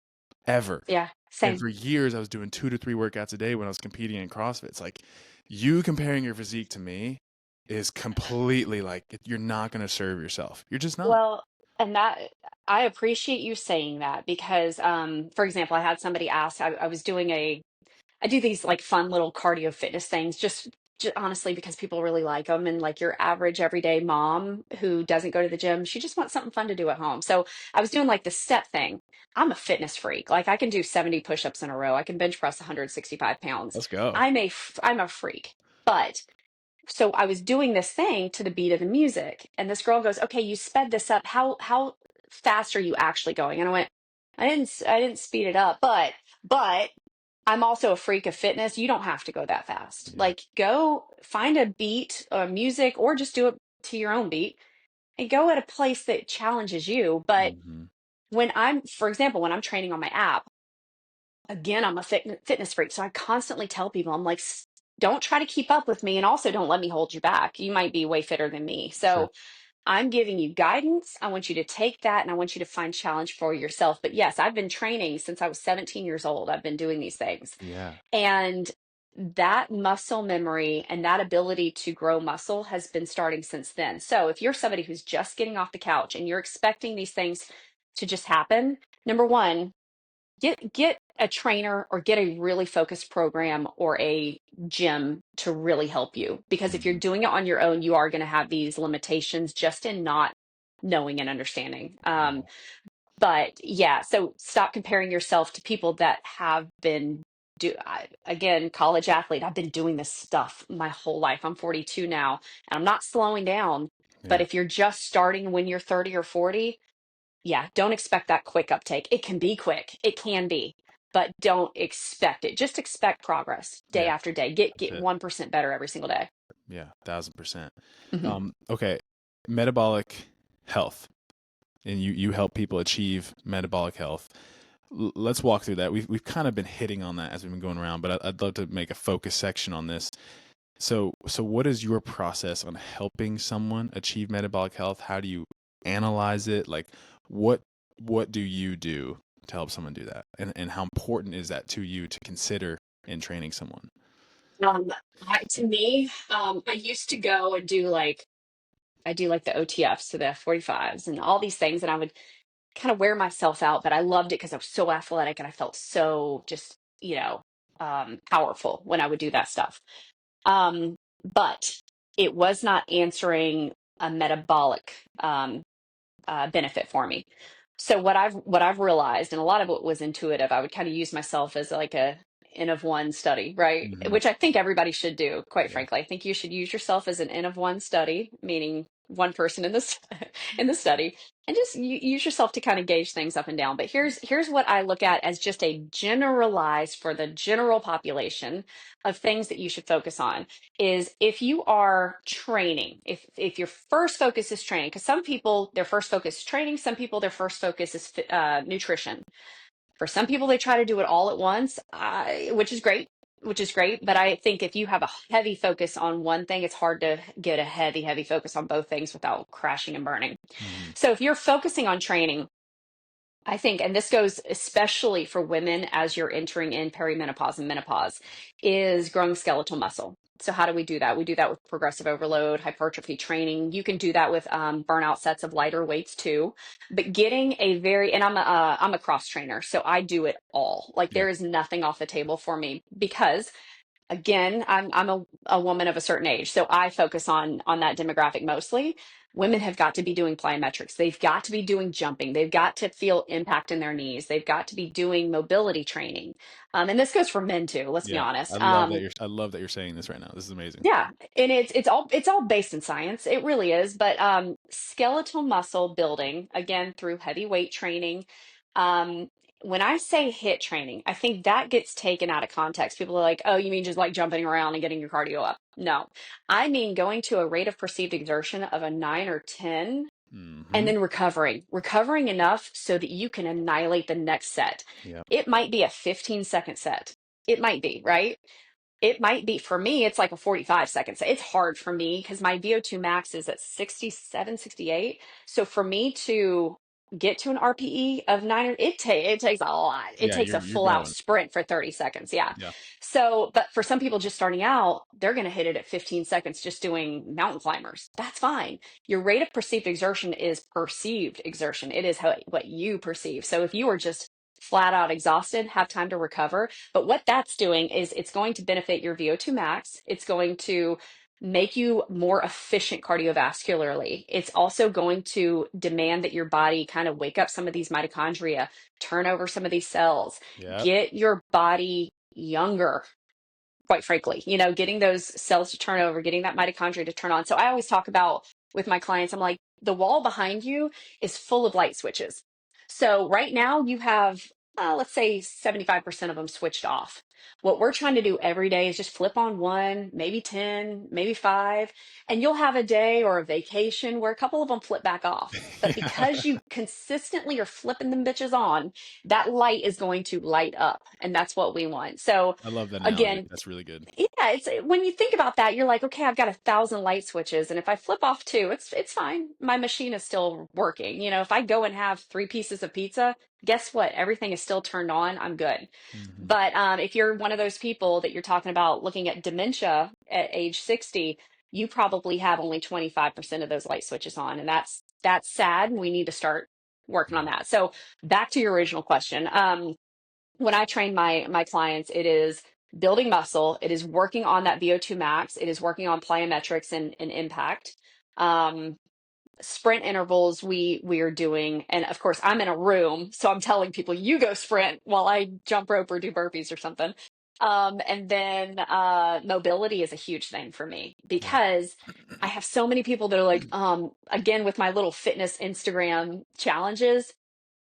ever. Yeah. And Same. for years, I was doing 2 to 3 workouts a day when I was competing in CrossFit. It's like you comparing your physique to me is completely like you're not going to serve yourself. You're just not. Well, and that I appreciate you saying that because, for example, I had somebody ask, I was doing I do these like fun little cardio fitness things just honestly because people really like them. And like your average everyday mom who doesn't go to the gym, she just wants something fun to do at home. So I was doing like the step thing. I'm a fitness freak. Like I can do 70 push-ups in a row. I can bench press 165 pounds. Let's go. I'm a freak. But so I was doing this thing to the beat of the music, and this girl goes, "Okay, you sped this up. How fast are you actually going?" And I went, I didn't speed it up, but I'm also a freak of fitness. You don't have to go that fast. Yeah. Like go find a beat or music or just do it to your own beat and go at a place that challenges you. But Hmm. for example, when I'm training on my app, again, I'm a fitness freak. So I constantly tell people, I'm like, don't try to keep up with me. And also don't let me hold you back. You might be way fitter than me. Sure. So I'm giving you guidance. I want you to take that and I want you to find challenge for yourself. But yes, I've been training since I was 17 years old. I've been doing these things. Yeah. And that muscle memory and that ability to grow muscle has been starting since then. So if you're somebody who's just getting off the couch and you're expecting these things to just happen, number one, get a trainer or get a really focused program or a gym to really help you, because if you're Hmm. doing it on your own you are going to have these limitations just in not knowing and understanding. Yeah. But yeah, so stop comparing yourself to people that have been again, college athlete. I've been doing this stuff my whole life. I'm 42 now and I'm not slowing down. But Yeah. if you're just starting when you're 30 or 40, yeah, don't expect that quick uptake. It can be quick. It can be, but don't expect it. Just expect progress day Yeah. after day. Get That's it. 1% better every single day. Yeah. 1,000%. Hmm. Okay. Metabolic health. And you help people achieve metabolic health. Let's walk through that. We've kind of been hitting on that as we've been going around, but I'd love to make a focus section on this. So what is your process on helping someone achieve metabolic health? How do you analyze it? Like what what do you do to help someone do that? And how important is that to you to consider in training someone? Um, to me, I used to go and I do like the OTFs, so the F45s and all these things, and I would kind of wear myself out, but I loved it because I was so athletic and I felt so just, powerful when I would do that stuff. But it was not answering a metabolic benefit for me. So what I've realized, and a lot of it was intuitive. I would kind of use myself as like a N of one study, right? Hmm. Which I think everybody should do. Quite Yeah. frankly, I think you should use yourself as an N of one study, meaning one person in this in the study, and just use yourself to kind of gauge things up and down. But here's what I look at as just a generalized for the general population of things that you should focus on is if you are training, if your first focus is training, because some people their first focus is training, some people their first focus is nutrition. For some people, they try to do it all at once, which is great. Which is great, but I think if you have a heavy focus on one thing, it's hard to get a heavy focus on both things without crashing and burning. Hmm. So if you're focusing on training, I think, and this goes especially for women as you're entering in perimenopause and menopause, is growing skeletal muscle. So how do we do that? We do that with progressive overload, hypertrophy training. You can do that with burnout sets of lighter weights too. But getting a and I'm a cross trainer, so I do it all. Like Yeah. there is nothing off the table for me because again, I'm a woman of a certain age, so I focus on that demographic mostly. women have got to be doing plyometrics. They've got to be doing jumping. They've got to feel impact in their knees. They've got to be doing mobility training. And this goes for men too, let's be Yeah. honest. I love that you're saying this right now. This is amazing. Yeah, and it's all based in science. It really is. But skeletal muscle building, again, through heavy weight training. Um, when I say HIIT training, I think that gets taken out of context. People are like, "Oh, you mean just like jumping around and getting your cardio up?" No, I mean going to a rate of perceived exertion of a 9 or 10, and Hmm. then recovering enough so that you can annihilate the next set. Yeah. It might be a 15-second set. It might be, right? It might be, for me, it's like a 45 seconds. It's hard for me because my VO2 max is at 67, 68. So for me to get to an RPE of 9, it takes a lot. It Yeah. takes a You're full out going. sprint for 30 seconds. Yeah. Yeah. So, but for some people just starting out, they're going to hit it at 15 seconds just doing mountain climbers. That's fine. Your rate of perceived exertion is perceived exertion. It is what you perceive. So if you are just flat out exhausted, have time to recover. But what that's doing is it's going to benefit your VO2 max. It's going to make you more efficient cardiovascularly. It's also going to demand that your body kind of wake up some of these mitochondria, turn over some of these cells, Yeah. get your body younger, quite frankly, getting those cells to turn over, getting that mitochondria to turn on. So I always talk about with my clients, I'm like, the wall behind you is full of light switches. So right now you have, let's say 75% of them switched off. What we're trying to do every day is just flip on one, maybe 10, maybe five, and you'll have a day or a vacation where a couple of them flip back off. But Yeah. because you consistently are flipping them bitches on, that light is going to light up. And that's what we want. So I love that analogy. again, That's really good. yeah, it's when you think about that, you're like, okay, I've got 1,000 light switches, and if I flip off two, it's fine. My machine is still working. If I go and have three pieces of pizza, guess what? Everything is still turned on. I'm good. Hmm. But if you're one of those people that you're talking about looking at dementia at age 60, you probably have only 25% of those light switches on, and that's sad. We need to start working on Yeah. that. So back to your original question. When I train my clients, it is building muscle, it is working on that VO2 max, it is working on plyometrics and impact. Um, Sprint intervals we are doing, and of course I'm in a room, so I'm telling people you go sprint while I jump rope or do burpees or something. And then mobility is a huge thing for me Yeah. because I have so many people that are like, again, with my little fitness Instagram challenges,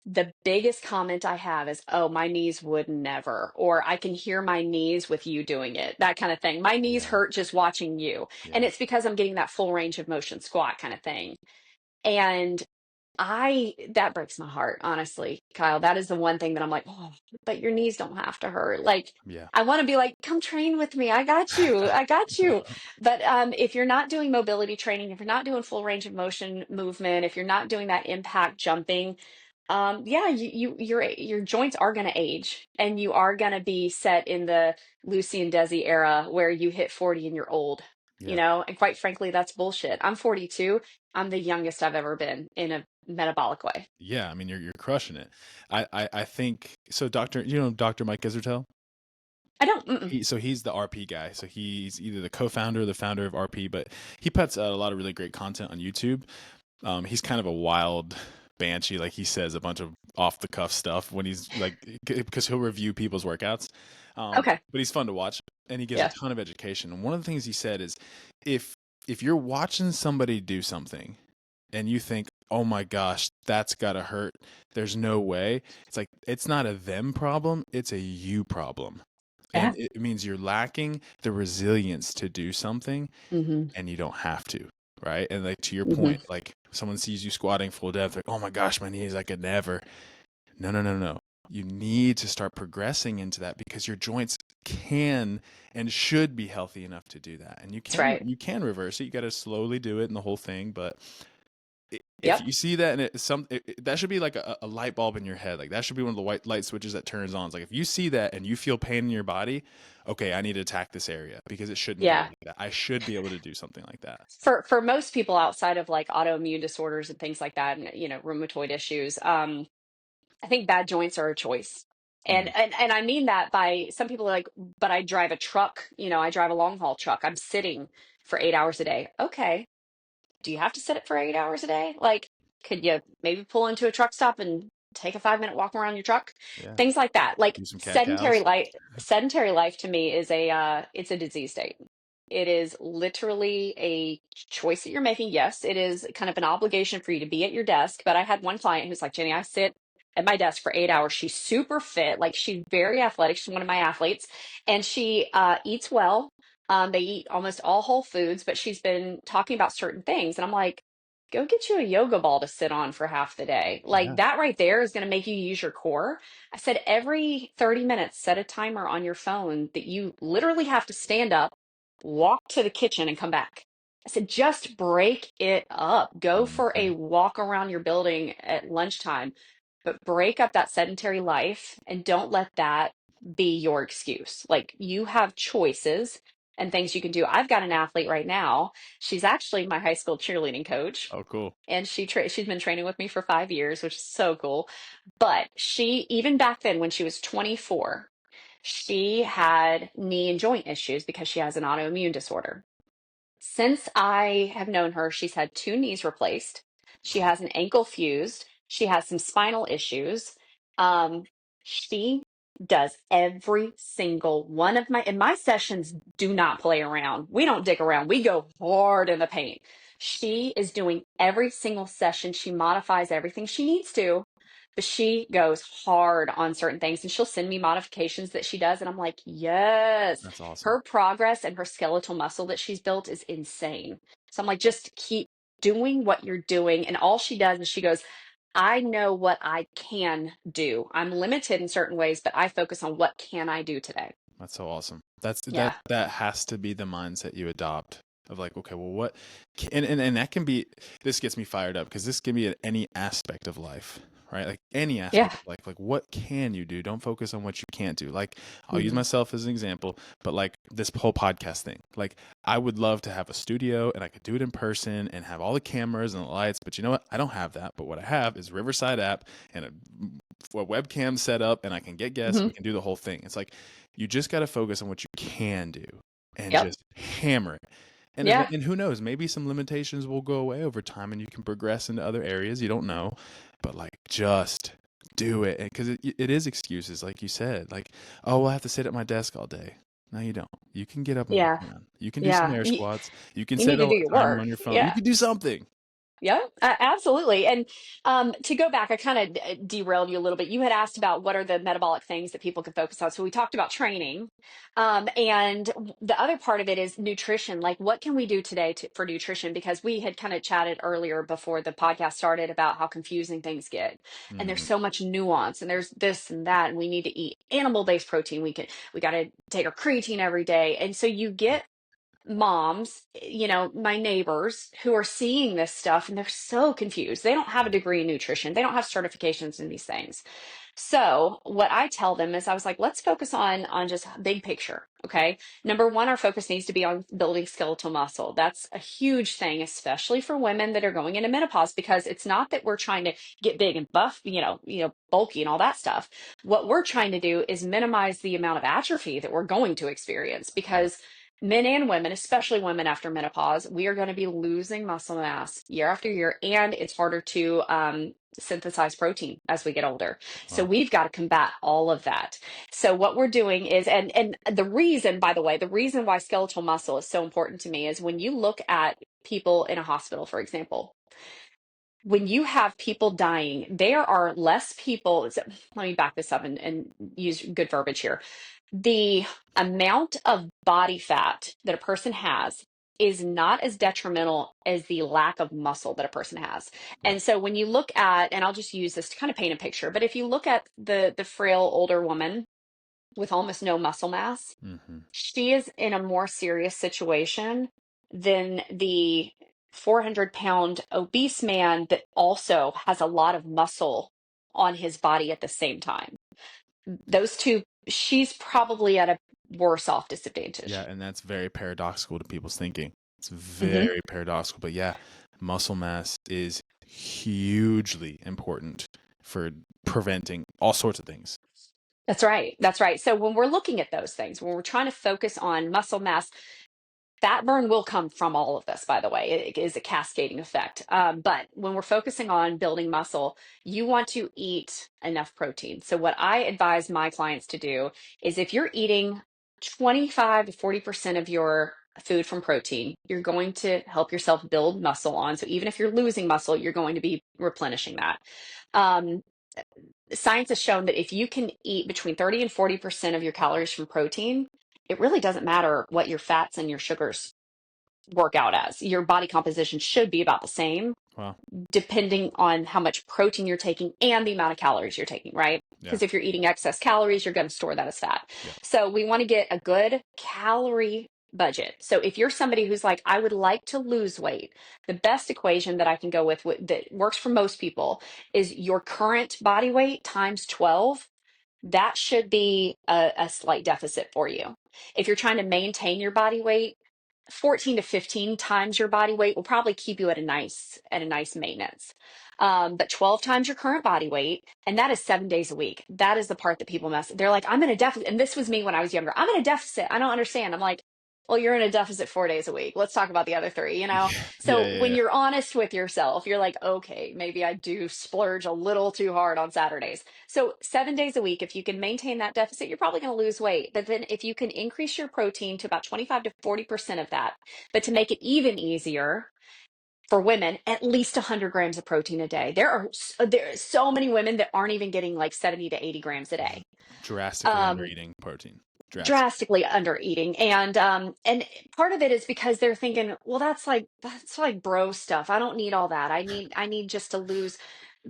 the biggest comment I have is, "Oh, my knees would never," or "I can hear my knees with you doing it," that kind of thing. "My knees Yeah. hurt just watching you." And Yeah. it's because I'm getting that full range of motion squat kind of thing. And that breaks my heart, honestly, Kyle. That is the one thing that I'm like, "Oh, but your knees don't have to hurt." Like, Yeah. I want to be like, "Come train with me. I got you. I got you." But if you're not doing mobility training, if you're not doing full range of motion movement, if you're not doing that impact jumping, yeah, your joints are going to age, and you are going to be set in the Lucy and Desi era where you hit 40 and you're old, Yeah. and quite frankly, that's bullshit. I'm 42. I'm the youngest I've ever been in a metabolic way. Yeah. I mean, you're crushing it. I think so. Dr. Mike Isertel. I don't. Mm-mm. He's the RP guy. So he's either the co-founder or the founder of RP, but he puts out a lot of really great content on YouTube. He's kind of a wild banshee, like he says a bunch of off the cuff stuff when he's like, because he'll review people's workouts. Okay. But he's fun to watch, and he gives a Yeah. ton of education. And one of the things he said is, if you're watching somebody do something, and you think, oh my gosh, that's gotta hurt. There's no way. It's like, it's not a them problem, it's a you problem. Yeah. And it means you're lacking the resilience to do something, Mm-hmm. and you don't have to, right? And like, to your Mm-hmm. point, like someone sees you squatting full depth, like, oh my gosh, my knees, I could never. No, no, no, no. You need to start progressing into that because your joints can and should be healthy enough to do that. And That's right. you can reverse it. You got to slowly do it and the whole thing, but if Yep. you see that, and that should be like a light bulb in your head. Like, that should be one of the white light switches that turns on. It's like, if you see that and you feel pain in your body, okay, I need to attack this area because it shouldn't be Yeah. like that. I should be able to do something like that. For most people outside of like autoimmune disorders and things like that, and rheumatoid issues, I think bad joints are a choice. And, Mhm. and I mean that by, some people are like, but I drive a truck, I drive a long haul truck. I'm sitting for 8 hours a day. Okay. do you have to sit it for 8 hours a day? Like, could you maybe pull into a truck stop and take a 5 minute walk around your truck? Yeah. Things like that. Like Do some cat cows. sedentary life to me is it's a disease state. It is literally a choice that you're making. Yes, it is kind of an obligation for you to be at your desk. But I had one client who's like, Jenny, I sit at my desk for 8 hours. She's super fit. Like she's very athletic. She's one of my athletes and she eats well. They eat almost all whole foods, but she's been talking about certain things. And I'm like, go get you a yoga ball to sit on for half the day. Like Yeah. that right there is going to make you use your core. I said, every 30 minutes, set a timer on your phone that you literally have to stand up, walk to the kitchen, and come back. I said, just break it up. Go for a Mhm. walk around your building at lunchtime, but break up that sedentary life and don't let that be your excuse. Like you have choices and things you can do. I've got an athlete right now. She's actually my high school cheerleading coach, Oh, cool. and she's been training with me for 5 years, which is so cool. But she, even back then when she was 24, she had knee and joint issues because she has an autoimmune disorder. Since I have known her, she's had two knees replaced. She has an ankle fused. She has some spinal issues. She does every single one of and my sessions do not play around. We don't dig around. We go hard in the paint. She is doing every single session. She modifies everything she needs to, but she goes hard on certain things and she'll send me modifications that she does. And I'm like, yes, That's awesome. her progress and her skeletal muscle that she's built is insane. So I'm like, just keep doing what you're doing. And all she does is she goes, I know what I can do. I'm limited in certain ways, but I focus on what can I do today. That's so awesome. That Yeah. that has to be the mindset you adopt of like, okay, well, what, and that can be. This gets me fired up because this can be at any aspect of life, right? Like any Yeah. aspect of life. Like, what can you do? Don't focus on what you can't do. Like, I'll use Hmm. myself as an example, but like this whole podcast thing. Like, I would love to have a studio and I could do it in person and have all the cameras and the lights. But you know what? I don't have that. But what I have is Riverside app and a webcam set up, and I can get guests. Hmm. We can do the whole thing. It's like you just got to focus on what you can do and Yep. just hammer it. Yeah. And who knows, maybe some limitations will go away over time and you can progress into other areas. You don't know, but like just do it. Because it is excuses, like you said, like, oh, we'll have to sit at my desk all day. No, you don't. You can get up and walk Yeah. around. You can do some Yeah. air You, squats. You can you need set to a do your timer work. on your phone. You Yeah. can do something. Yeah, absolutely. And to go back, I kind of derailed you a little bit. You had asked about what are the metabolic things that people can focus on. So we talked about training. And the other part of it is nutrition. Like, what can we do today for nutrition? Because we had kind of chatted earlier before the podcast started about how confusing things get. And there's Hmm. so much nuance and there's this and that. And we need to eat animal-based protein. We got to take our creatine every day. And so you get moms, my neighbors who are seeing this stuff and they're so confused. They don't have a degree in nutrition. They don't have certifications in these things. So what I tell them is I was like, let's focus on just big picture. Okay. Number one, our focus needs to be on building skeletal muscle. That's a huge thing, especially for women that are going into menopause, because it's not that we're trying to get big and buff, bulky and all that stuff. What we're trying to do is minimize the amount of atrophy that we're going to experience Yeah. because men and women, especially women after menopause, we are going to be losing muscle mass year after year, and it's harder to synthesize protein as we get older. So Wow. we've got to combat all of that. So what we're doing is, and the reason, by the way, the reason why skeletal muscle is so important to me is when you look at people in a hospital, for example, when you have people dying, there are less people. So let me back this up and use good verbiage here. The amount of body fat that a person has is not as detrimental as the lack of muscle that a person has. Right. And so when you look at, and I'll just use this to kind of paint a picture, but if you look at the frail older woman with almost no muscle mass, Hmm. she is in a more serious situation than the 400-pound obese man that also has a lot of muscle on his body at the same time. Those two, she's probably at a worse off Yeah, disadvantage. and that's very paradoxical to people's thinking. It's Hmm. very paradoxical, but yeah, muscle mass is hugely important for preventing all sorts of things. That's right. That's right. So when we're looking at those things, when we're trying to focus on muscle mass, Fat burn will come from all of this, by the way. It is a cascading effect. But when we're focusing on building muscle, you want to eat enough protein. So, what I advise my clients to do is if you're eating 25 to 40% of your food from protein, you're going to help yourself build muscle on. So, even if you're losing muscle, you're going to be replenishing that. Um, Science has shown that if you can eat between 30 and 40% of your calories from protein, it really doesn't matter what your fats and your sugars work out as. Your body composition should be about the same, Wow. depending on how much protein you're taking and the amount of calories you're taking, right? Yeah. Because if you're eating excess calories, you're going to store that as fat. Yeah. So we want to get a good calorie budget. So if you're somebody who's like, I would like to lose weight, the best equation that I can go with that works for most people is your current body weight times 12. That should be a slight deficit for you. If you're trying to maintain your body weight, 14 to 15 times your body weight will probably keep you at a nice maintenance. But 12 times your current body weight, and that is 7 days a week. That is the part that people mess. They're like, I'm in a deficit. And this was me when I was younger. I'm in a deficit. I don't understand. I'm like, well, you're in a deficit 4 days a week. Let's talk about the other three. Yeah. Yeah. So Yeah. when Yeah. you're honest with yourself, you're like, okay, maybe I do splurge a little too hard on Saturdays. So 7 days a week, if you can maintain that deficit, you're probably going to lose weight. But then if you can increase your protein to about 25 to 40% of that, but to make it even easier for women, at least 100 grams of protein a day. There are so many women that aren't even getting like 70 to 80 grams a day. Drastically under Um, eating protein. Drastic. Drastically under eating, and part of it is because they're thinking, well, that's like bro stuff. I don't need all that. I need just to lose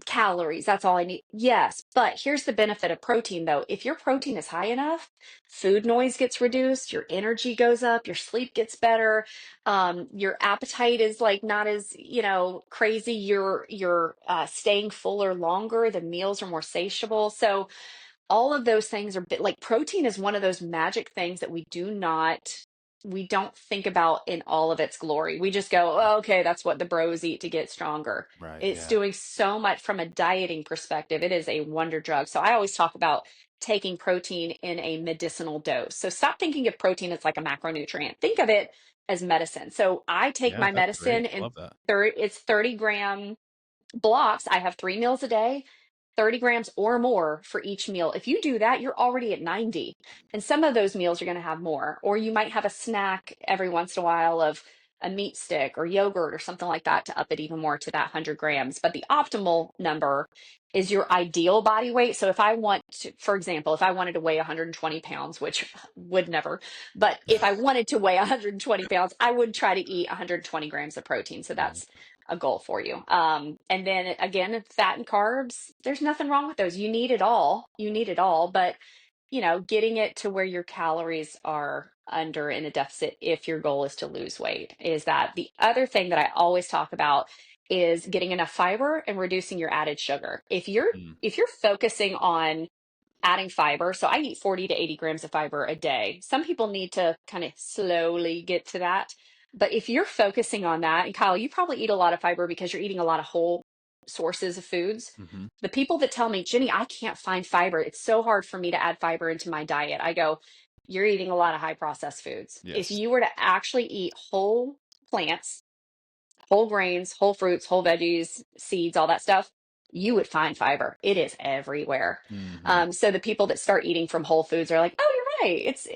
calories. That's all I need. Yes, but here's the benefit of protein though. If your protein is high enough, food noise gets reduced, your energy goes up, your sleep gets better, your appetite is like not as, crazy. You're staying fuller longer, the meals are more satiable. So all of those things are like protein is one of those magic things that we don't think about in all of its glory. We just go, oh, okay, that's what the bros eat to get stronger. Right. It's Yeah. doing so much from a dieting perspective. It is a wonder drug. So I always talk about taking protein in a medicinal dose. So stop thinking of protein as like a macronutrient. Think of it as medicine. So I take Yeah. my That's great. medicine I in love that. it's 30-gram blocks. I have 3 meals a day, 30 grams or more for each meal. If you do that, you're already at 90. And some of those meals are going to have more. Or you might have a snack every once in a while of a meat stick or yogurt or something like that to up it even more to that 100 grams. But the optimal number is your ideal body weight. So if I want to, for example, if I wanted to weigh 120 pounds, which would never, but if I wanted to weigh 120 pounds, I would try to eat 120 grams of protein. So Right. that's a goal for you. And then again, fat and carbs, there's nothing wrong with those. You need it all. You need it all. But, getting it to where your calories are under in a deficit if your goal is to lose weight is that. The other thing that I always talk about is getting enough fiber and reducing your added sugar. If you're Mm. if you're focusing on adding fiber, so I eat 40 to 80 grams of fiber a day. Some people need to kind of slowly get to that. But if you're focusing on that, and Kyle, you probably eat a lot of fiber because you're eating a lot of whole sources of foods. Hmm. The people that tell me, Jenny, I can't find fiber. It's so hard for me to add fiber into my diet. I go, you're eating a lot of high processed foods. If Yes. you were to actually eat whole plants, whole grains, whole fruits, whole veggies, seeds, all that stuff, you would find fiber. It is everywhere. Hmm. So the people that start eating from whole foods are like, oh, you're right.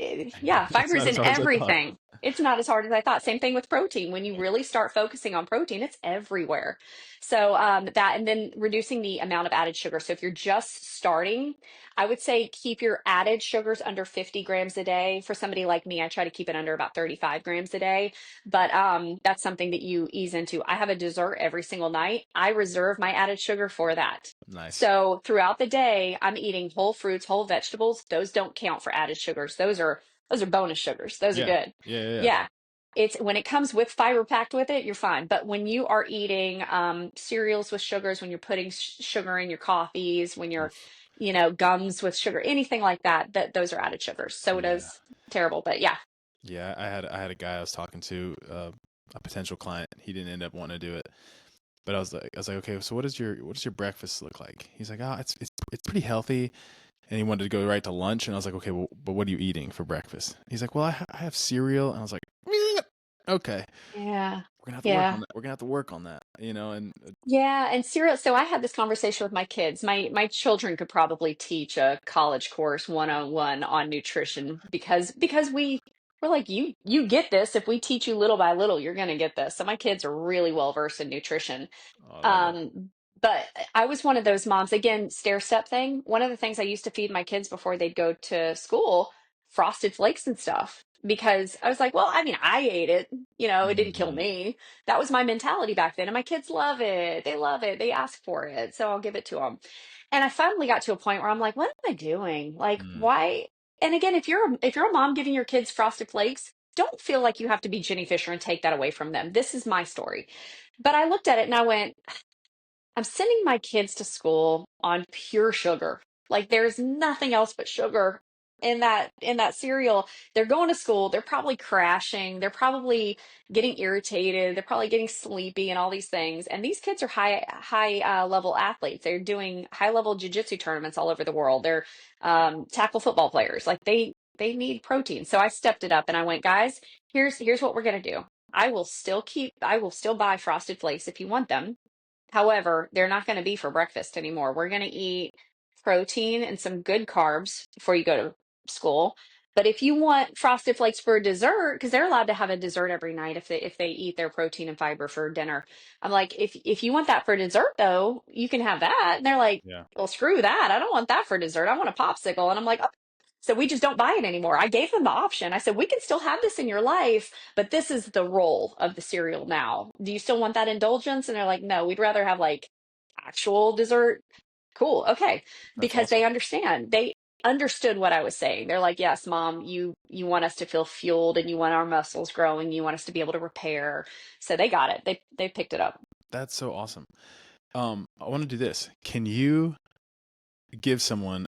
Yeah, It's fiber's not as in hard as I thought. everything. It's not as hard as I thought. Same thing with protein. When you really start focusing on protein, it's everywhere. So and then reducing the amount of added sugar. So if you're just starting, I would say keep your added sugars under 50 grams a day. For somebody like me, I try to keep it under about 35 grams a day. But that's something that you ease into. I have a dessert every single night. I reserve my added sugar for that. Nice. So throughout the day, I'm eating whole fruits, whole vegetables. Those don't count for added sugars. Those are bonus sugars. Those are Yeah. good. Yeah. Yeah. Yeah. Yeah. It's when it comes with fiber packed with it, you're fine. But when you are eating cereals with sugars, when you're putting sugar in your coffees, when you're, Oof. gums with sugar, anything like that, those are added sugars. Yeah. Sodas, terrible. But yeah. Yeah. I had a guy I was talking to, a potential client. He didn't end up wanting to do it, but I was like, okay, so what does your breakfast look like? He's like, oh, it's pretty healthy, and he wanted to go right to lunch, and I was like, okay, well, but what are you eating for breakfast? He's like, well, I have cereal, and I was like, Okay. Yeah. We're gonna have to work on Yeah. that. We're gonna have to work on that, and Yeah, and cereal. So I had this conversation with my kids. My children could probably teach a college course 101 on nutrition because we're like you get this. If we teach you little by little, you're going to get this. So my kids are really well versed in nutrition. oh, I love it. But I was one of those moms, again, stair step thing. One of the things I used to feed my kids before they'd go to school, Frosted Flakes and stuff, because I was like, well, I mean, I ate it, it didn't kill Mhm. me. That was my mentality back then. And my kids love it. They love it. They ask for it. So I'll give it to them. And I finally got to a point where I'm like, what am I doing? Like, Mm. why? And again, if you're a mom giving your kids Frosted Flakes, don't feel like you have to be Jenny Fisher and take that away from them. This is my story. But I looked at it and I went, I'm sending my kids to school on pure sugar. Like there's nothing else but sugar in that cereal. They're going to school, they're probably crashing, they're probably getting irritated, they're probably getting sleepy and all these things. And these kids are high level athletes. They're doing high level jiu-jitsu tournaments all over the world. They're tackle football players. Like they need protein. So I stepped it up and I went, guys, here's what we're gonna do. I will still buy Frosted Flakes if you want them. However, they're not going to be for breakfast anymore. We're going to eat protein and some good carbs before you go to school. But if you want Frosted Flakes for dessert, because they're allowed to have a dessert every night if they eat their protein and fiber for dinner. I'm like, if you want that for dessert though, you can have that. And they're like, Yeah, well, screw that. I don't want that for dessert. I want a popsicle. And I'm like, oh. So we just don't buy it anymore. I gave them the option. I said, we can still have this in your life, but this is the role of the cereal now. Do you still want that indulgence? And they're like, no, we'd rather have like actual dessert. Cool. Okay. that's Because awesome. they understand. They understood what I was saying. They're like, yes, mom, you want us to feel fueled and you want our muscles growing, you want us to be able to repair. So they got it. They picked it up. That's so awesome. I want to do this. Can you give someone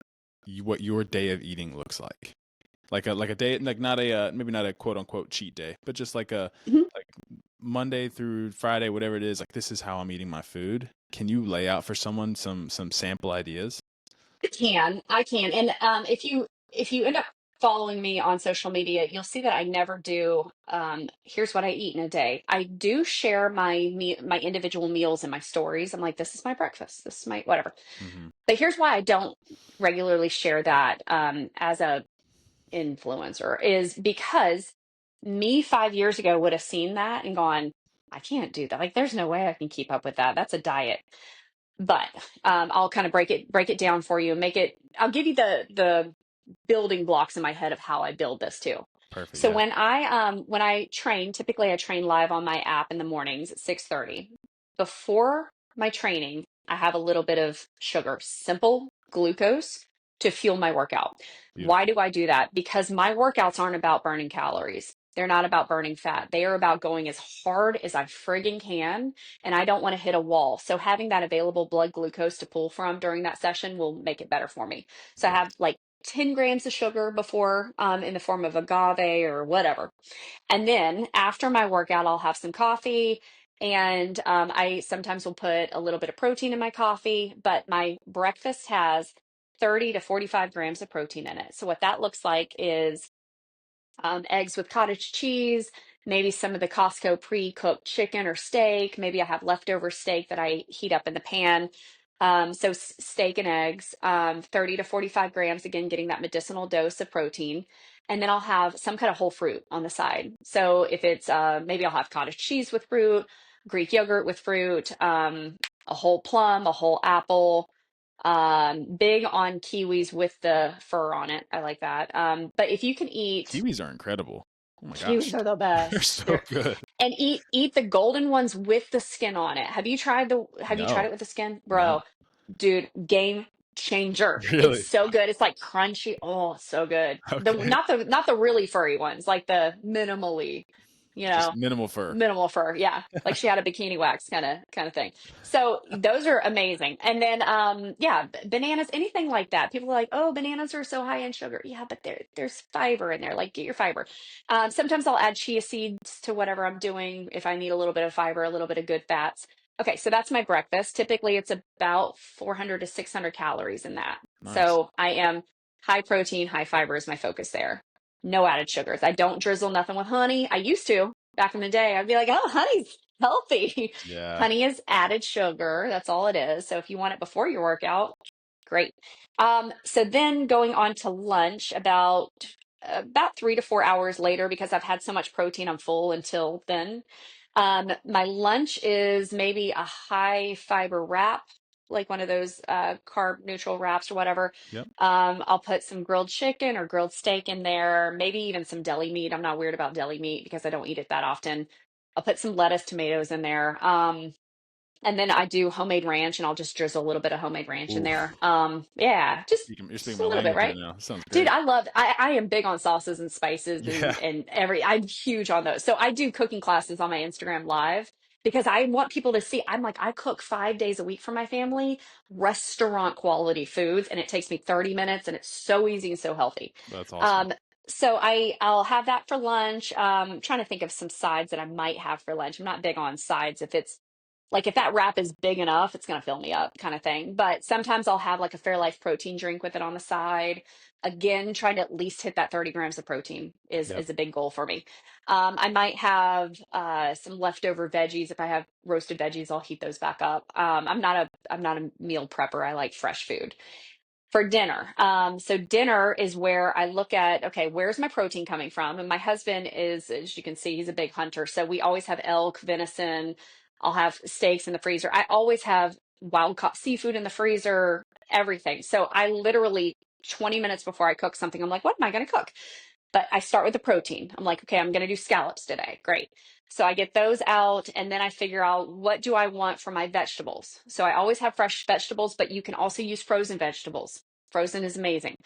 what your day of eating looks like? Like a day, like not a maybe not a quote unquote cheat day, but just like a Mhm. like Monday through Friday, whatever it is. Like this is how I'm eating my food. Can you lay out for someone some sample ideas? I can. And if you end up following me on social media, you'll see that I never do here's what I eat in a day. I do share my individual meals in my stories. I'm like, this is my breakfast, this is my whatever. Hmm. But here's why I don't regularly share that as a influencer is because me 5 years ago would have seen that and gone, I can't do that. Like, there's no way I can keep up with that. That's a diet. But I'll kind of break it down for you and make it. I'll give you the building blocks in my head of how I build this too. Perfect. So Yeah. when I train, typically I train live on my app in the mornings at 6:30. Before my training, I have a little bit of sugar, simple glucose to fuel my workout. Why Beautiful. do I do that? Because my workouts aren't about burning calories. They're not about burning fat. They are about going as hard as I friggin' can, and I don't want to hit a wall. So having that available blood glucose to pull from during that session will make it better for me. So I Beautiful. have like 10 grams of sugar before in the form of agave or whatever. And then after my workout, I'll have some coffee. And I sometimes will put a little bit of protein in my coffee, but my breakfast has 30 to 45 grams of protein in it. So what that looks like is eggs with cottage cheese, maybe some of the Costco pre-cooked chicken or steak. Maybe I have leftover steak that I heat up in the pan. So steak and eggs, 30 to 45 grams, again, getting that medicinal dose of protein. And then I'll have some kind of whole fruit on the side. So if it's maybe I'll have cottage cheese with fruit, Greek yogurt with fruit, a whole plum, a whole apple, big on kiwis with the fur on it. I like that. But if you can eat Kiwis are incredible. Oh my gosh, kiwis are the they're best. so good. And eat the golden ones with the skin on it. Have you tried No, it with the skin? no, Bro, dude, game changer. It's really. so good. It's like crunchy. Oh, it's so good. The Okay, not the really furry ones, like the minimally, you just know, minimal fur. minimal fur. Yeah. Like she had a bikini wax kind of thing. So those are amazing. And then yeah, bananas, anything like that. People are like, "Oh, bananas are so high in sugar." Yeah, but there's fiber in there. Like get your fiber. Sometimes I'll add chia seeds to whatever I'm doing if I need a little bit of fiber, a little bit of good fats. Okay, so that's my breakfast. Typically, it's about 400 to 600 calories in that. Nice. So I am high protein, high fiber is my focus there. No added sugars. I don't drizzle nothing with honey. I used to. back in the day, I'd be like, oh, honey's healthy. Yeah. Honey is added sugar. That's all it is. So if you want it before your workout, great. So then going on to lunch about 3 to 4 hours later, because I've had so much protein, I'm full until then. My lunch is maybe a high fiber wrap, like one of those carb neutral wraps or whatever. Yep. I'll put some grilled chicken or grilled steak in there, maybe even some deli meat. I'm not weird about deli meat because I don't eat it that often. I'll put some lettuce, tomatoes in there. And then I do homemade ranch, and I'll just drizzle a little bit of homemade ranch in Oof. there. Yeah, You're just speaking a my little bit, language right right? now. Sounds Dude, great. I am big on sauces and spices Yeah. and I'm huge on those. So I do cooking classes on my Instagram live because I want people to see. I'm like, I cook 5 days a week for my family, restaurant quality foods, and it takes me 30 minutes and it's so easy and so healthy. That's awesome. Um, so I'll have that for lunch. Trying to think of some sides that I might have for lunch. I'm not big on sides. If it's like if that wrap is big enough, it's gonna fill me up kind of thing. But sometimes I'll have like a Fairlife protein drink with it on the side. Again, trying to at least hit that 30 grams of protein Yep. is a big goal for me. I might have some leftover veggies. If I have roasted veggies, I'll heat those back up. I'm not a meal prepper. I like fresh food for dinner. So dinner is where I look at, okay, where's my protein coming from? And my husband is, as you can see, he's a big hunter. So we always have elk, venison. I'll have steaks in the freezer. I always have wild caught seafood in the freezer, everything. So I literally 20 minutes before I cook something, I'm like, what am I going to cook? But I start with the protein. I'm like, okay, I'm going to do scallops today. Great. So I get those out and then I figure out what do I want for my vegetables. So I always have fresh vegetables, but you can also use frozen vegetables. Frozen is amazing.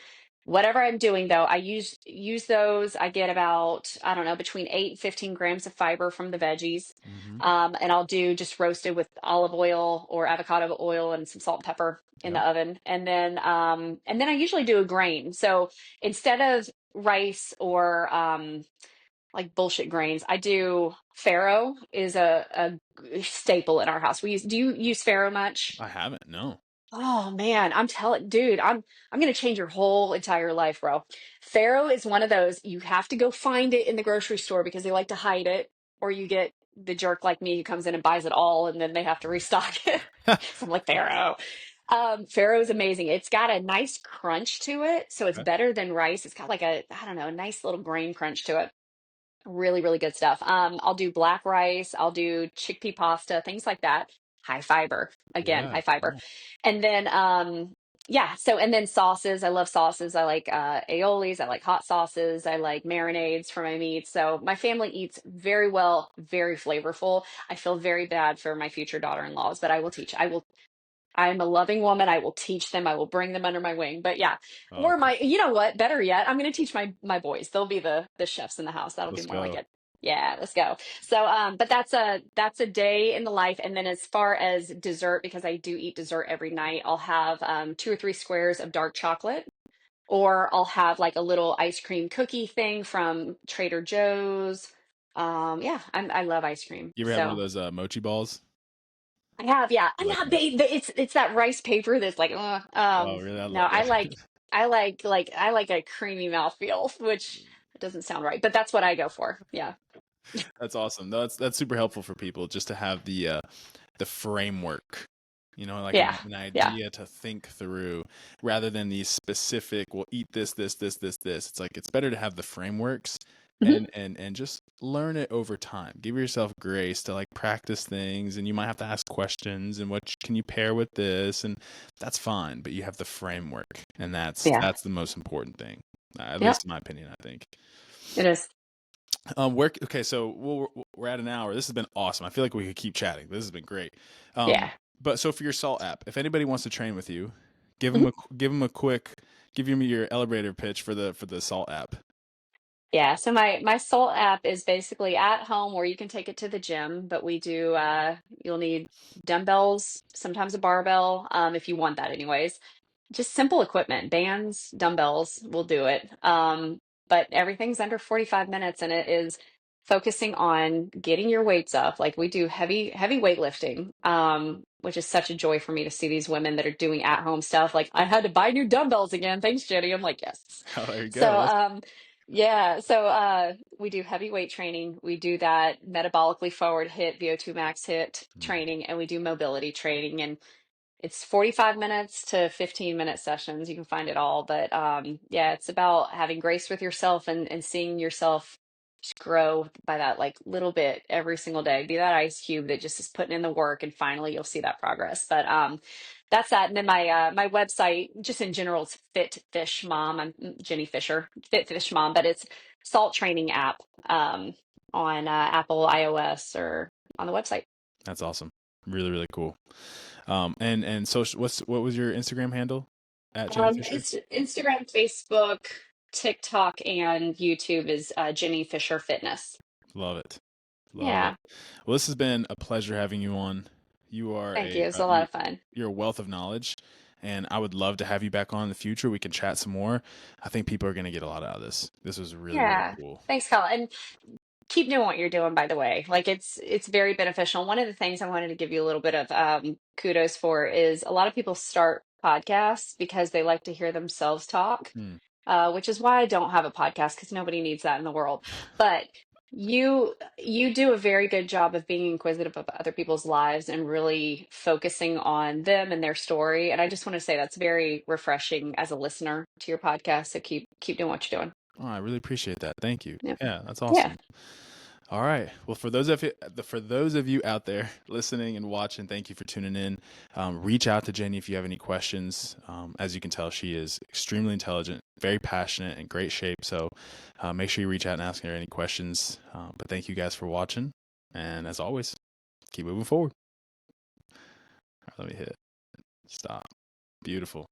Whatever I'm doing though, I use those. I get about, I don't know, between 8 and 15 grams of fiber from the veggies. Mm-hmm. And I'll do just roasted with olive oil or avocado oil and some salt and pepper in the Yep. oven. And then I usually do a grain. So instead of rice or like bullshit grains, I do farro is a staple in our house. Do you use farro much? I haven't. No. Oh man, I'm telling, dude, I'm gonna change your whole entire life, bro. Farro is one of those you have to go find it in the grocery store because they like to hide it, or you get the jerk like me who comes in and buys it all and then they have to restock it. So I'm like, Farro. Farro is amazing. It's got a nice crunch to it, so it's Okay. better than rice. It's got like a, I don't know, a nice little grain crunch to it. Really, really good stuff. I'll do black rice, I'll do chickpea pasta, things like that. High fiber. Again, Yeah. high fiber. Cool. And then yeah, so and then sauces. I love sauces. I like aiolis, I like hot sauces, I like marinades for my meat. So my family eats very well, very flavorful. I feel very bad for my future daughter-in-laws, but I will teach. I'm a loving woman. I will teach them. I will bring them under my wing. But yeah, or Awesome. my, you know what? Better yet, I'm going to teach my boys. They'll be the chefs in the house. That'll be Let's more like go. it. Yeah, let's go. So, but that's a day in the life. And then as far as dessert, because I do eat dessert every night, I'll have 2 or 3 squares of dark chocolate, or I'll have like a little ice cream cookie thing from Trader Joe's. Yeah, I love ice cream. You ever had one of So. those mochi balls? I have, yeah. You like Yeah, those? it's that rice paper that's like, Oh, really? I no, love that. I like a creamy mouthfeel, which doesn't sound right, but that's what I go for. Yeah. That's awesome. No, that's super helpful for people just to have the framework, like Yeah. an Yeah. idea to think through rather than these specific, well, eat this, this, this, this, this. It's like it's better to have the frameworks Mhm. and just learn it over time. Give yourself grace to like practice things, and you might have to ask questions and can you pair with this, and that's fine, but you have the framework, and that's Yeah. that's the most important thing. At Yep. least in my opinion, I think. It is. Okay, so we're at an hour. This has been awesome. I feel like we could keep chatting. This has been great. Yeah. But so for your Salt app, if anybody wants to train with you, Mhm. give them a quick, give them your elevator pitch for the Salt app. Yeah. So my Soul app is basically at home where you can take it to the gym, but we do you'll need dumbbells, sometimes a barbell, if you want that anyways. Just simple equipment, bands, dumbbells will do it. But everything's under 45 minutes and it is focusing on getting your weights up. Like we do heavy weightlifting, which is such a joy for me to see these women that are doing at home stuff. Like I had to buy new dumbbells again. Thanks, Jenny. I'm like, yes. Oh, there you So, go. yeah. So, we do heavy weight training. We do that metabolically forward hit, VO2 max hit Mm. training, and we do mobility training. And it's 45 minutes to 15-minute sessions. You can find it all. But yeah, it's about having grace with yourself and seeing yourself just grow by that like little bit every single day. Be that ice cube that just is putting in the work, and finally you'll see that progress. But that's that. And then my website, just in general, it's Fit Fish Mom. I'm Jenny Fisher, Fit Fish Mom, but it's salt training app on Apple iOS or on the website. That's awesome. Really, really cool. And social, what was your Instagram handle at Jenny Fisher? It's Instagram, Facebook, TikTok, and YouTube is Jenny Fisher Fitness. Love it. Love it. Yeah, Well, this has been a pleasure having you on. You are thank you. It's a lot of fun. you're a wealth of knowledge, and I would love to have you back on in the future. We can chat some more. I think people are going to get a lot out of this. This was really, really Yeah. cool. Thanks, Colin. And keep doing what you're doing, by the way. Like it's very beneficial. One of the things I wanted to give you a little bit of kudos for is a lot of people start podcasts because they like to hear themselves talk, Hmm. which is why I don't have a podcast because nobody needs that in the world. But you do a very good job of being inquisitive of other people's lives and really focusing on them and their story. And I just want to say that's very refreshing as a listener to your podcast. So keep doing what you're doing. Oh, I really appreciate that. Thank you. Yeah. Yeah, that's Yeah. awesome. All right. Well, for those of you out there listening and watching, thank you for tuning in. Reach out to Jenny if you have any questions. As you can tell, she is extremely intelligent, very passionate, and great shape. So make sure you reach out and ask her any questions. But thank you guys for watching. And as always, keep moving forward. All right, let me hit stop. Beautiful.